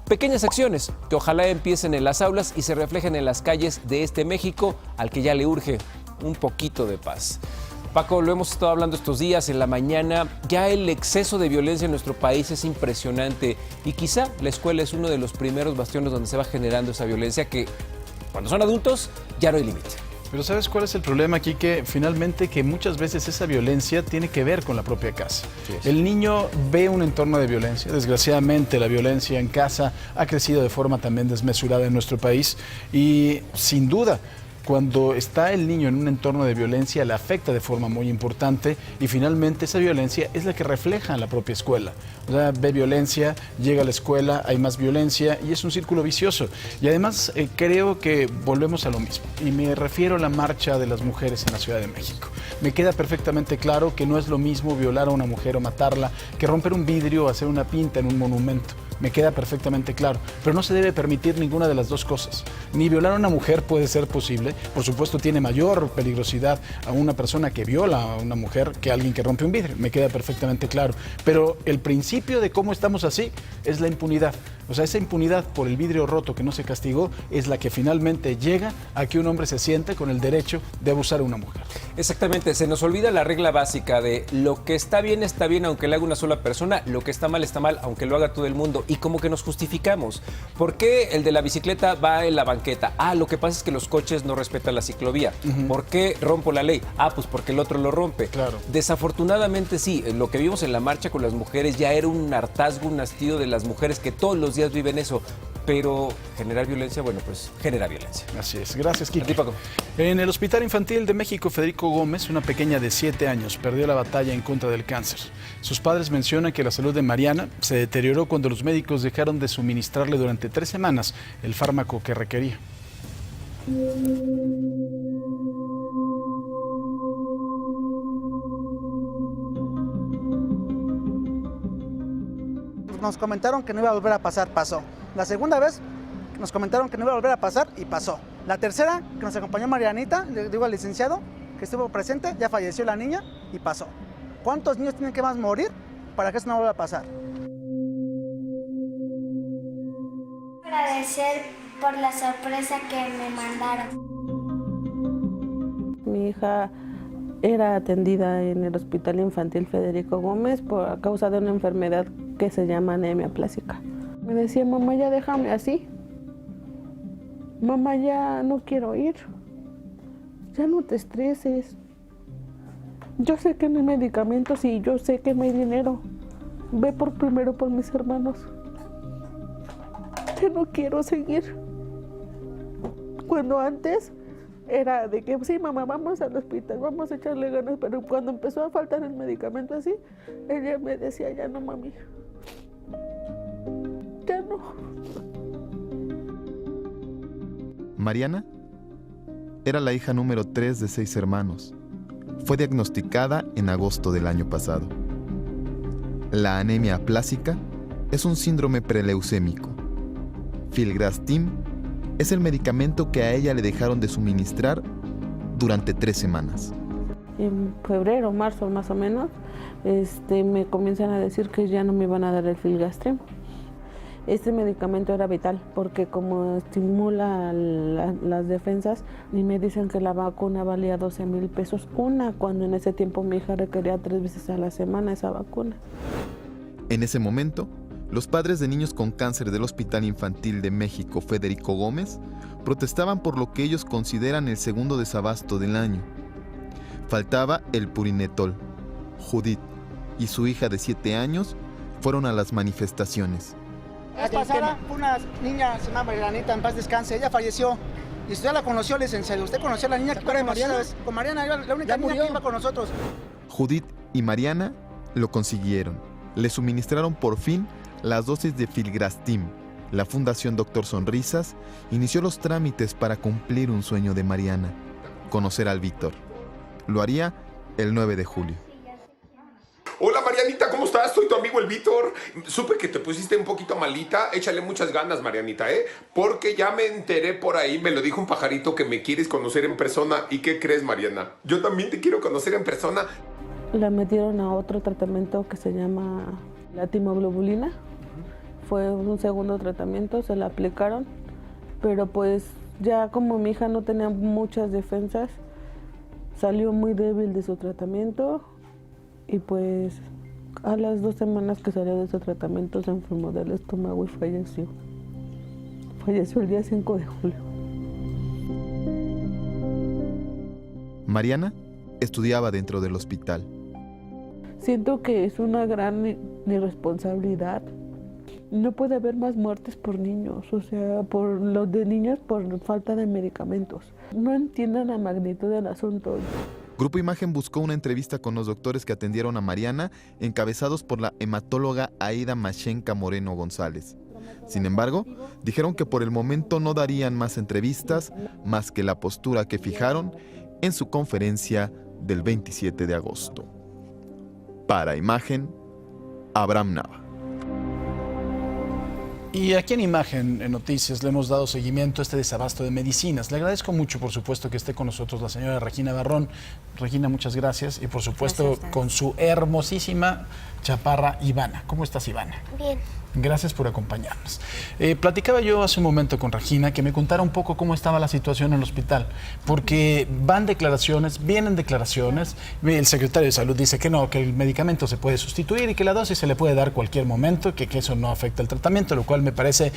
Pequeñas acciones que ojalá empiecen en las aulas y se reflejen en las calles de este México al que ya le urge un poquito de paz. Paco, lo hemos estado hablando estos días en la mañana, ya el exceso de violencia en nuestro país es impresionante y quizá la escuela es uno de los primeros bastiones donde se va generando esa violencia que cuando son adultos ya no hay límite. Pero ¿sabes cuál es el problema aquí? Que finalmente que muchas veces esa violencia tiene que ver con la propia casa. El niño ve un entorno de violencia. Desgraciadamente la violencia en casa ha crecido de forma también desmesurada en nuestro país y sin duda cuando está el niño en un entorno de violencia le afecta de forma muy importante y finalmente esa violencia es la que refleja en la propia escuela. O sea, ve violencia, llega a la escuela, hay más violencia y es un círculo vicioso. Y además creo que volvemos a lo mismo y me refiero a la marcha de las mujeres en la Ciudad de México. Me queda perfectamente claro que no es lo mismo violar a una mujer o matarla que romper un vidrio o hacer una pinta en un monumento. Me queda perfectamente claro, pero no se debe permitir ninguna de las dos cosas. Ni violar a una mujer puede ser posible, por supuesto tiene mayor peligrosidad a una persona que viola a una mujer que a alguien que rompe un vidrio, me queda perfectamente claro. Pero el principio de cómo estamos así es la impunidad. O sea, esa impunidad por el vidrio roto que no se castigó es la que finalmente llega a que un hombre se siente con el derecho de abusar a una mujer. Exactamente, se nos olvida la regla básica de lo que está bien aunque lo haga una sola persona, lo que está mal aunque lo haga todo el mundo y como que nos justificamos. ¿Por qué el de la bicicleta va en la banqueta? Lo que pasa es que los coches no respetan la ciclovía. ¿Por qué rompo la ley? Pues porque el otro lo rompe. Claro. Desafortunadamente sí, lo que vimos en la marcha con las mujeres ya era un hartazgo, un hastío de las mujeres que todos los días viven eso. Pero generar violencia, bueno, pues genera violencia. Así es. Gracias, Kiki. A ti, Paco. En el Hospital Infantil de México, Federico Gómez, una pequeña de 7 años, perdió la batalla en contra del cáncer. Sus padres mencionan que la salud de Mariana se deterioró cuando los médicos dejaron de suministrarle durante 3 semanas el fármaco que requería. Nos comentaron que no iba a volver a pasar, pasó. La segunda vez nos comentaron que no iba a volver a pasar y pasó. La tercera, que nos acompañó Marianita, le digo al licenciado, que estuvo presente, ya falleció la niña y pasó. ¿Cuántos niños tienen que más morir para que eso no vuelva a pasar? Agradecer por la sorpresa que me mandaron. Mi hija era atendida en el Hospital Infantil Federico Gómez a causa de una enfermedad que se llama anemia plásica. Me decía, mamá, ya déjame así. Mamá, ya no quiero ir. Ya no te estreses. Yo sé que no hay medicamentos y yo sé que no hay dinero. Ve primero por mis hermanos. Yo no quiero seguir. Cuando antes era de que sí, mamá, vamos al hospital, vamos a echarle ganas, pero cuando empezó a faltar el medicamento así, ella me decía, ya no, mami. Ya no. Mariana era la hija número 3 de 6 hermanos. Fue diagnosticada en agosto del año pasado. La anemia aplásica es un síndrome preleucémico. Filgrastim es el medicamento que a ella le dejaron de suministrar durante 3 semanas. En febrero, marzo más o menos, me comienzan a decir que ya no me iban a dar el Filgrastim. Este medicamento era vital porque como estimula las defensas, y me dicen que la vacuna valía 12,000 pesos una, cuando en ese tiempo mi hija requería 3 veces a la semana esa vacuna. En ese momento, los padres de niños con cáncer del Hospital Infantil de México Federico Gómez protestaban por lo que ellos consideran el segundo desabasto del año. Faltaba el purinetol. Judith y su hija de 7 años fueron a las manifestaciones. La vez pasada, una niña se llama Marianita, en paz descanse, ella falleció. Y usted la conoció, licenciado. ¿Usted conoció a la niña que fue Mariana? Con Mariana, la única niña que iba con nosotros. Judith y Mariana lo consiguieron. Le suministraron por fin las dosis de Filgrastim. La Fundación Doctor Sonrisas inició los trámites para cumplir un sueño de Mariana, conocer al Víctor. Lo haría el 9 de julio. Hola Marianita, ¿cómo estás? Soy tu amigo el Víctor. Supe que te pusiste un poquito malita. Échale muchas ganas, Marianita, porque ya me enteré por ahí, me lo dijo un pajarito, que me quieres conocer en persona. ¿Y qué crees, Mariana? Yo también te quiero conocer en persona. La metieron a otro tratamiento que se llama la timoglobulina. Fue un segundo tratamiento, se la aplicaron, pero pues ya como mi hija no tenía muchas defensas, salió muy débil de su tratamiento y pues a las 2 semanas que salió de ese tratamiento se enfermó del estómago y falleció. Falleció el día 5 de julio. Mariana estudiaba dentro del hospital. Siento que es una gran irresponsabilidad. No puede haber más muertes por niños, o sea, por los de niños por falta de medicamentos. No entienden la magnitud del asunto. Grupo Imagen buscó una entrevista con los doctores que atendieron a Mariana, encabezados por la hematóloga Aida Machenka Moreno González. Sin embargo, dijeron que por el momento no darían más entrevistas, más que la postura que fijaron en su conferencia del 27 de agosto. Para Imagen, Abraham Nava. Y aquí en Imagen, en Noticias, le hemos dado seguimiento a este desabasto de medicinas. Le agradezco mucho, por supuesto, que esté con nosotros la señora Regina Barrón. Regina, muchas gracias. Y, por supuesto, con su hermosísima chaparra Ivana. ¿Cómo estás, Ivana? Bien. Gracias por acompañarnos. Platicaba yo hace un momento con Regina que me contara un poco cómo estaba la situación en el hospital, porque vienen declaraciones, el secretario de Salud dice que no, que el medicamento se puede sustituir y que la dosis se le puede dar cualquier momento, que eso no afecta el tratamiento, lo cual me parece,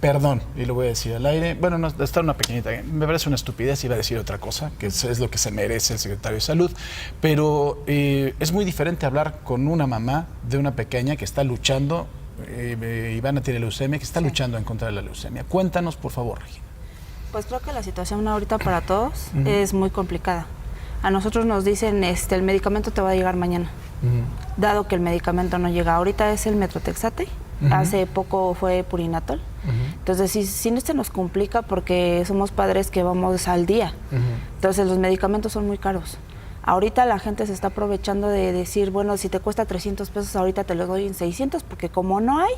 perdón, y lo voy a decir al aire, bueno, no, está una pequeñita, me parece una estupidez, iba a decir otra cosa, que es lo que se merece el secretario de Salud, pero es muy diferente hablar con una mamá de una pequeña que está luchando. Ivana tiene leucemia, que está luchando en contra de la leucemia. Cuéntanos, por favor, Regina. Pues creo que la situación ahorita para todos es muy complicada. A nosotros nos dicen, el medicamento te va a llegar mañana. Dado que el medicamento no llega, ahorita es el Metrotexate, hace poco fue Purinatol. Entonces, sí nos complica porque somos padres que vamos al día. Entonces, los medicamentos son muy caros. Ahorita la gente se está aprovechando de decir, bueno, si te cuesta 300 pesos, ahorita te lo doy en 600, porque como no hay,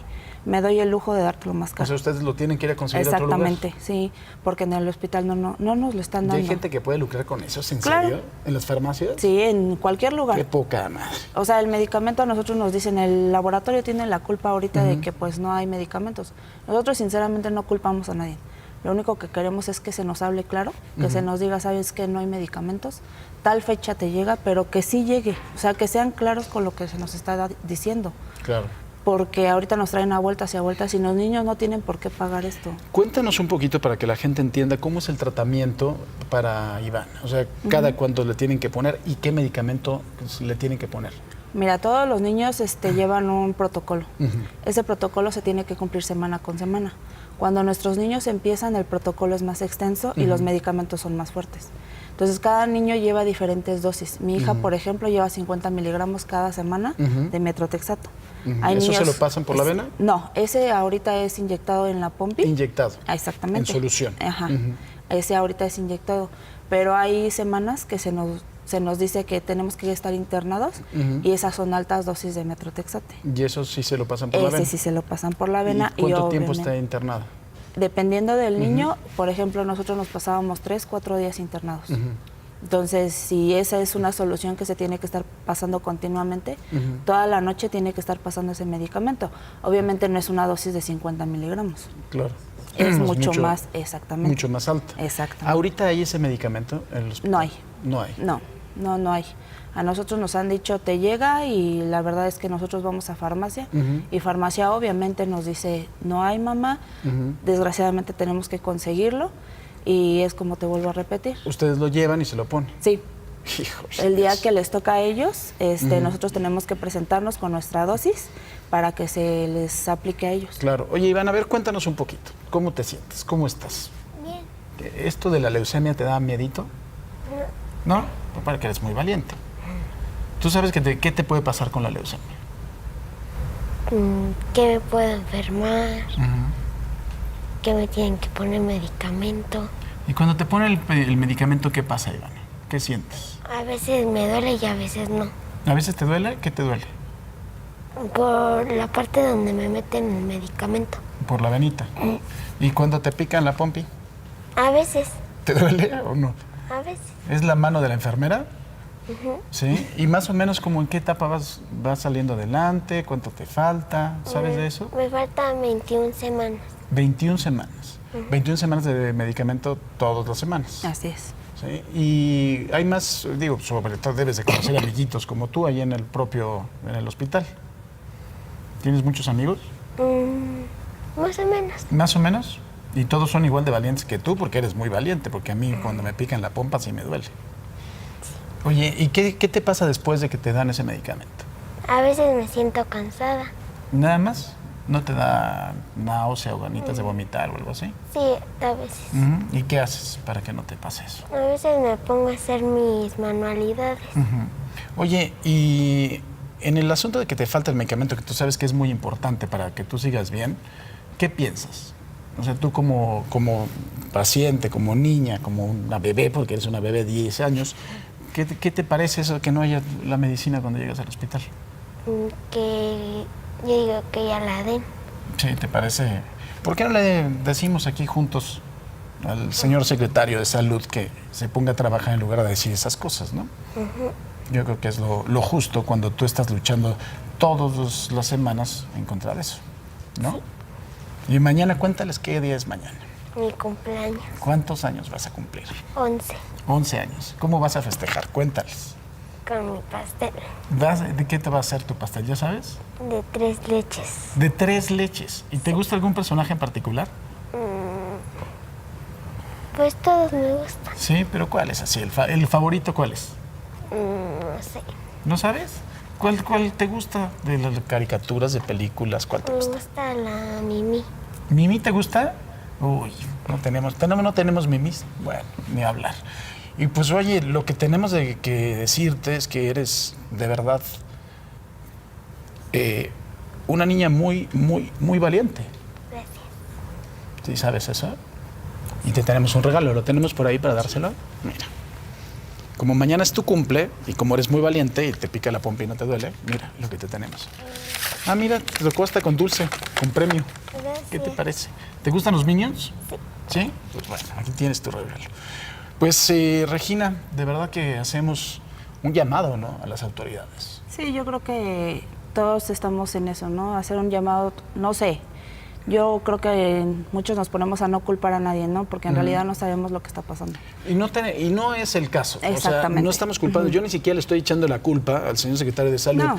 me doy el lujo de dártelo más caro. O sea, ustedes lo tienen que ir a conseguir a otro lugar. Exactamente, sí, porque en el hospital no nos lo están dando. ¿Y hay gente que puede lucrar con eso? ¿En claro. serio? ¿En las farmacias? Sí, en cualquier lugar. Qué poca madre. O sea, el medicamento a nosotros nos dicen, el laboratorio tiene la culpa ahorita de que pues no hay medicamentos. Nosotros sinceramente no culpamos a nadie. Lo único que queremos es que se nos hable claro, que se nos diga, sabes que no hay medicamentos, tal fecha te llega, pero que sí llegue, o sea, que sean claros con lo que se nos está diciendo. Claro. Porque ahorita nos traen a vueltas y a vueltas y los niños no tienen por qué pagar esto. Cuéntanos un poquito para que la gente entienda cómo es el tratamiento para Ivana, o sea, cada cuánto le tienen que poner y qué medicamento le tienen que poner. Mira, todos los niños llevan un protocolo. Ese protocolo se tiene que cumplir semana con semana. Cuando nuestros niños empiezan, el protocolo es más extenso y los medicamentos son más fuertes. Entonces, cada niño lleva diferentes dosis. Mi hija, por ejemplo, lleva 50 miligramos cada semana de Metrotexato. ¿Eso se lo pasan por la vena? No, ese ahorita es inyectado en la pompi. Inyectado. Exactamente. En solución. Ajá. Ese ahorita es inyectado. Pero hay semanas que se nos dice que tenemos que estar internados y esas son altas dosis de Metrotexate. ¿Y eso sí se lo pasan por la vena? Ese sí se lo pasan por la vena. ¿Y cuánto tiempo está internado? Dependiendo del niño, por ejemplo, nosotros nos pasábamos 3-4 días internados. Entonces, si esa es una solución que se tiene que estar pasando continuamente, toda la noche tiene que estar pasando ese medicamento. Obviamente no es una dosis de 50 miligramos. Claro. Es mucho más, exactamente. Mucho más alta. Exactamente. ¿Ahorita hay ese medicamento en el hospital? No hay. No hay. No hay. A nosotros nos han dicho, te llega, y la verdad es que nosotros vamos a farmacia, y farmacia obviamente nos dice, no hay, mamá, desgraciadamente tenemos que conseguirlo, y es como te vuelvo a repetir. ¿Ustedes lo llevan y se lo ponen? Sí. Hijos. El día que les toca a ellos, nosotros tenemos que presentarnos con nuestra dosis para que se les aplique a ellos. Claro. Oye, Iván, a ver, cuéntanos un poquito. ¿Cómo te sientes? ¿Cómo estás? Bien. ¿Esto de la leucemia te da miedito? ¿No? Para que eres muy valiente. ¿Tú sabes qué te puede pasar con la leucemia? Que me puedo enfermar, que me tienen que poner medicamento. Y cuando te ponen el medicamento, ¿qué pasa, Iván? ¿Qué sientes? A veces me duele y a veces no. ¿A veces te duele? ¿Qué te duele? Por la parte donde me meten el medicamento. Por la venita. ¿Y cuando te pican la pompi? A veces. ¿Te duele o no? A veces. ¿Es la mano de la enfermera? Sí. ¿Y más o menos como en qué etapa vas saliendo adelante? ¿Cuánto te falta? ¿Sabes de eso? Me faltan 21 semanas. 21 semanas. 21 semanas de medicamento todas las semanas. Así es. ¿Sí? Y hay más, digo, sobre todo debes de conocer amiguitos como tú ahí en el hospital. ¿Tienes muchos amigos? Más o menos. ¿Más o menos? ¿Y todos son igual de valientes que tú? Porque eres muy valiente, porque a mí cuando me pican la pompa sí me duele. Oye, ¿y qué te pasa después de que te dan ese medicamento? A veces me siento cansada. ¿Nada más? ¿No te da náusea o ganitas de vomitar o algo así? Sí, a veces. ¿Y qué haces para que no te pase eso? A veces me pongo a hacer mis manualidades. Oye, y en el asunto de que te falta el medicamento, que tú sabes que es muy importante para que tú sigas bien, ¿qué piensas? O sea, tú como paciente, como niña, como una bebé, porque eres una bebé de 10 años, ¿qué te parece eso de que no haya la medicina cuando llegas al hospital? Que yo digo que ya la den. Sí, ¿te parece? ¿Por qué no le decimos aquí juntos al señor secretario de Salud que se ponga a trabajar en lugar de decir esas cosas, ¿no? Yo creo que es lo justo cuando tú estás luchando todas las semanas en contra de eso, ¿no? Sí. Y mañana, cuéntales qué día es mañana. Mi cumpleaños. ¿Cuántos años vas a cumplir? 11. 11 años. ¿Cómo vas a festejar? Cuéntales. Con mi pastel. ¿De qué te va a hacer tu pastel, ya sabes? De 3 leches. De 3 leches. ¿Y te gusta algún personaje en particular? Pues todos me gustan. Sí, pero ¿cuál es así? ¿El favorito cuál es? No sé. ¿No sabes? ¿Cuál te gusta de las caricaturas, de películas? ¿Cuál te gusta? Me gusta la Mimi. ¿Mimi te gusta? Uy, no tenemos mimis. Bueno, ni hablar. Y pues oye, lo que tenemos que decirte es que eres de verdad una niña muy, muy, muy valiente. Gracias. ¿Sí sabes eso? Y te tenemos un regalo, ¿lo tenemos por ahí para dárselo? Mira. Como mañana es tu cumple y como eres muy valiente y te pica la pompa y no te duele, mira lo que te tenemos. Ah, mira, te tocó hasta con dulce, con premio. Gracias. ¿Qué te parece? ¿Te gustan los Minions? Sí. ¿Sí? Pues bueno, aquí tienes tu regalo. Pues Regina, de verdad que hacemos un llamado, ¿no?, a las autoridades. Sí, yo creo que todos estamos en eso, ¿no? Hacer un llamado, no sé. Yo creo que muchos nos ponemos a no culpar a nadie, ¿no? Porque en realidad no sabemos lo que está pasando. Y no es el caso. Exactamente. O sea, no estamos culpando. Yo ni siquiera le estoy echando la culpa al señor secretario de Salud. No.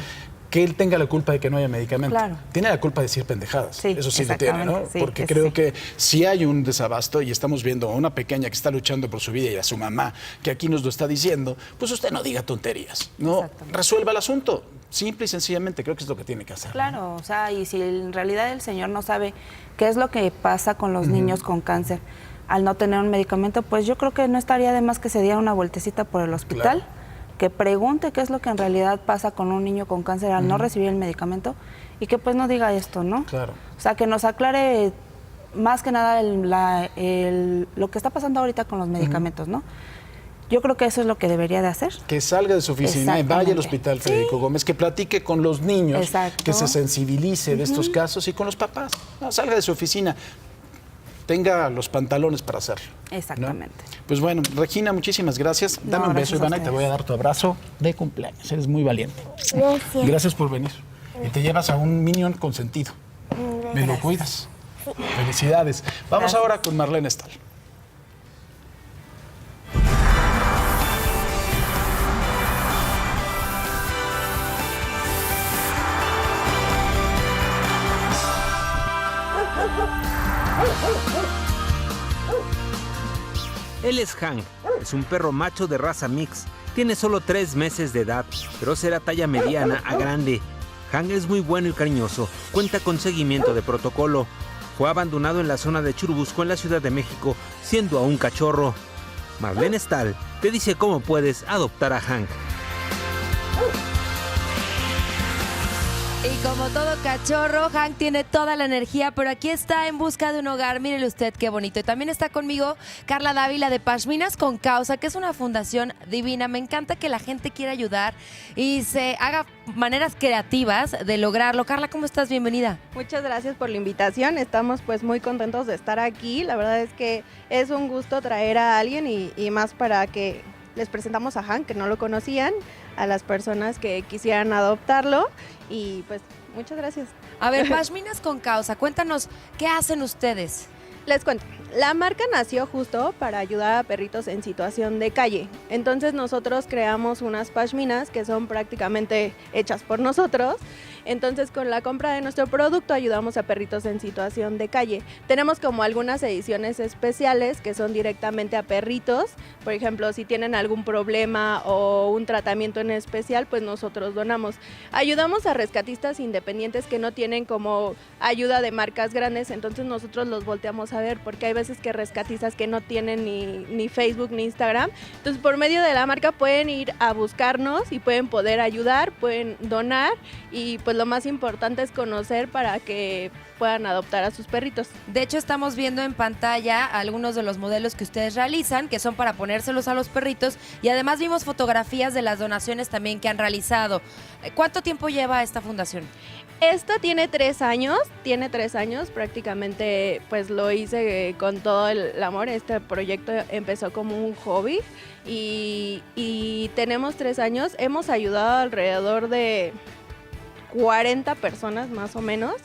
Que él tenga la culpa de que no haya medicamento. Claro. Tiene la culpa de decir pendejadas. Sí, eso sí lo tiene, ¿no? Sí, porque creo que si hay un desabasto y estamos viendo a una pequeña que está luchando por su vida y a su mamá que aquí nos lo está diciendo, pues usted no diga tonterías, ¿no? Resuelva el asunto. Simple y sencillamente creo que es lo que tiene que hacer. Claro, o sea, y si en realidad el señor no sabe qué es lo que pasa con los niños con cáncer al no tener un medicamento, pues yo creo que no estaría de más que se diera una vueltecita por el hospital. Claro. Que pregunte qué es lo que en realidad pasa con un niño con cáncer al no recibir el medicamento y que pues no diga esto, ¿no? Claro. O sea, que nos aclare más que nada lo que está pasando ahorita con los medicamentos, ¿no? Yo creo que eso es lo que debería de hacer. Que salga de su oficina y vaya al Hospital Federico Gómez, que platique con los niños, que se sensibilice de estos casos y con los papás. No, salga de su oficina. tenga los pantalones para hacerlo. Exactamente. ¿No? Pues bueno, Regina, muchísimas gracias. Dame un beso, Ivana, y te voy a dar tu abrazo de cumpleaños. Eres muy valiente. Gracias. Gracias por venir. Y te llevas a un Minion consentido. Me lo cuidas. Felicidades. Vamos ahora con Marlene Stahl. Él es Hank, es un perro macho de raza mix. Tiene solo 3 meses de edad, pero será talla mediana a grande. Hank es muy bueno y cariñoso, cuenta con seguimiento de protocolo. Fue abandonado en la zona de Churubusco, en la Ciudad de México, siendo aún cachorro. Marlene Stahl te dice cómo puedes adoptar a Hank. Y como todo cachorro, Hank tiene toda la energía, pero aquí está en busca de un hogar. Mírele usted qué bonito. Y también está conmigo Carla Dávila de Pashminas con Causa, que es una fundación divina. Me encanta que la gente quiera ayudar y se haga maneras creativas de lograrlo. Carla, ¿cómo estás? Bienvenida. Muchas gracias por la invitación. Estamos pues muy contentos de estar aquí. La verdad es que es un gusto traer a alguien y más para que les presentamos a Hank, que no lo conocían, a las personas que quisieran adoptarlo. Y pues muchas gracias. A ver, Pashminas con Causa, cuéntanos, ¿qué hacen ustedes? Les cuento, la marca nació justo para ayudar a perritos en situación de calle. Entonces nosotros creamos unas pashminas que son prácticamente hechas por nosotros. Entonces con la compra de nuestro producto ayudamos a perritos en situación de calle. Tenemos como algunas ediciones especiales que son directamente a perritos. Por ejemplo, si tienen algún problema o un tratamiento en especial, pues nosotros donamos. Ayudamos a rescatistas independientes que no tienen como ayuda de marcas grandes, entonces nosotros los volteamos a ver, porque hay veces que rescatistas que no tienen ni Facebook ni Instagram. Entonces por medio de la marca pueden ir a buscarnos y pueden poder ayudar, pueden donar, y pues lo más importante es conocer para que puedan adoptar a sus perritos. De hecho, estamos viendo en pantalla algunos de los modelos que ustedes realizan, que son para ponérselos a los perritos, y además vimos fotografías de las donaciones también que han realizado. ¿Cuánto tiempo lleva esta fundación? Esta tiene 3 años, prácticamente pues lo hice con todo el amor. Este proyecto empezó como un hobby y tenemos 3 años. Hemos ayudado alrededor de 40 personas más o menos.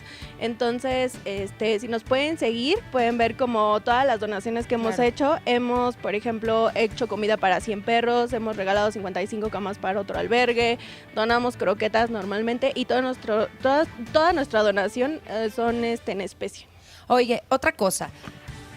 Entonces, si nos pueden seguir, pueden ver como todas las donaciones que hemos hecho. Hemos, por ejemplo, hecho comida para 100 perros, hemos regalado 55 camas para otro albergue, donamos croquetas normalmente y toda nuestra donación son en especie. Oye, otra cosa,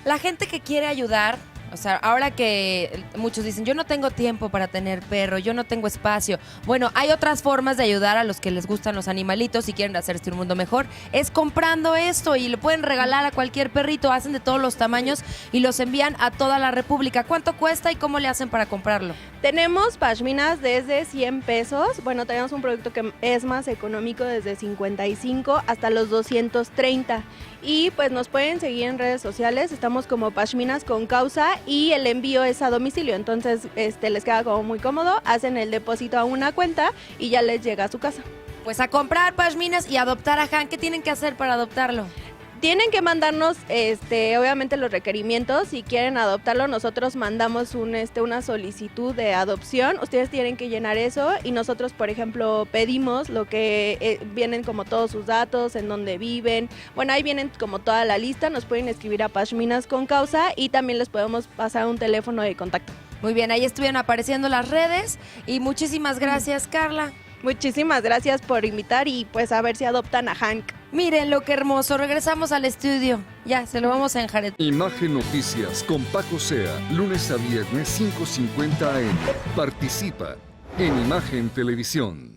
la gente que quiere ayudar, o sea, ahora que muchos dicen, yo no tengo tiempo para tener perro, yo no tengo espacio. Bueno, hay otras formas de ayudar a los que les gustan los animalitos y quieren hacerse un mundo mejor. Es comprando esto y lo pueden regalar a cualquier perrito. Hacen de todos los tamaños y los envían a toda la República. ¿Cuánto cuesta y cómo le hacen para comprarlo? Tenemos pashminas desde 100 pesos. Bueno, tenemos un producto que es más económico desde 55 hasta los 230. Y pues nos pueden seguir en redes sociales. Estamos como Pashminas con Causa y el envío es a domicilio. Entonces les queda como muy cómodo. Hacen el depósito a una cuenta y ya les llega a su casa. Pues a comprar pashminas y adoptar a Hank. ¿Qué tienen que hacer para adoptarlo? Tienen que mandarnos, obviamente, los requerimientos. Si quieren adoptarlo, nosotros mandamos una solicitud de adopción. Ustedes tienen que llenar eso y nosotros, por ejemplo, pedimos lo que vienen como todos sus datos, en dónde viven. Bueno, ahí vienen como toda la lista. Nos pueden escribir a Pashminas con Causa y también les podemos pasar un teléfono de contacto. Muy bien, ahí estuvieron apareciendo las redes y muchísimas gracias, Carla. Muchísimas gracias por invitar y pues a ver si adoptan a Hank. Miren lo que hermoso, regresamos al estudio. Ya, se lo vamos a enjaretar. Imagen Noticias con Paco Sea, lunes a viernes 5:50 AM. Participa en Imagen Televisión.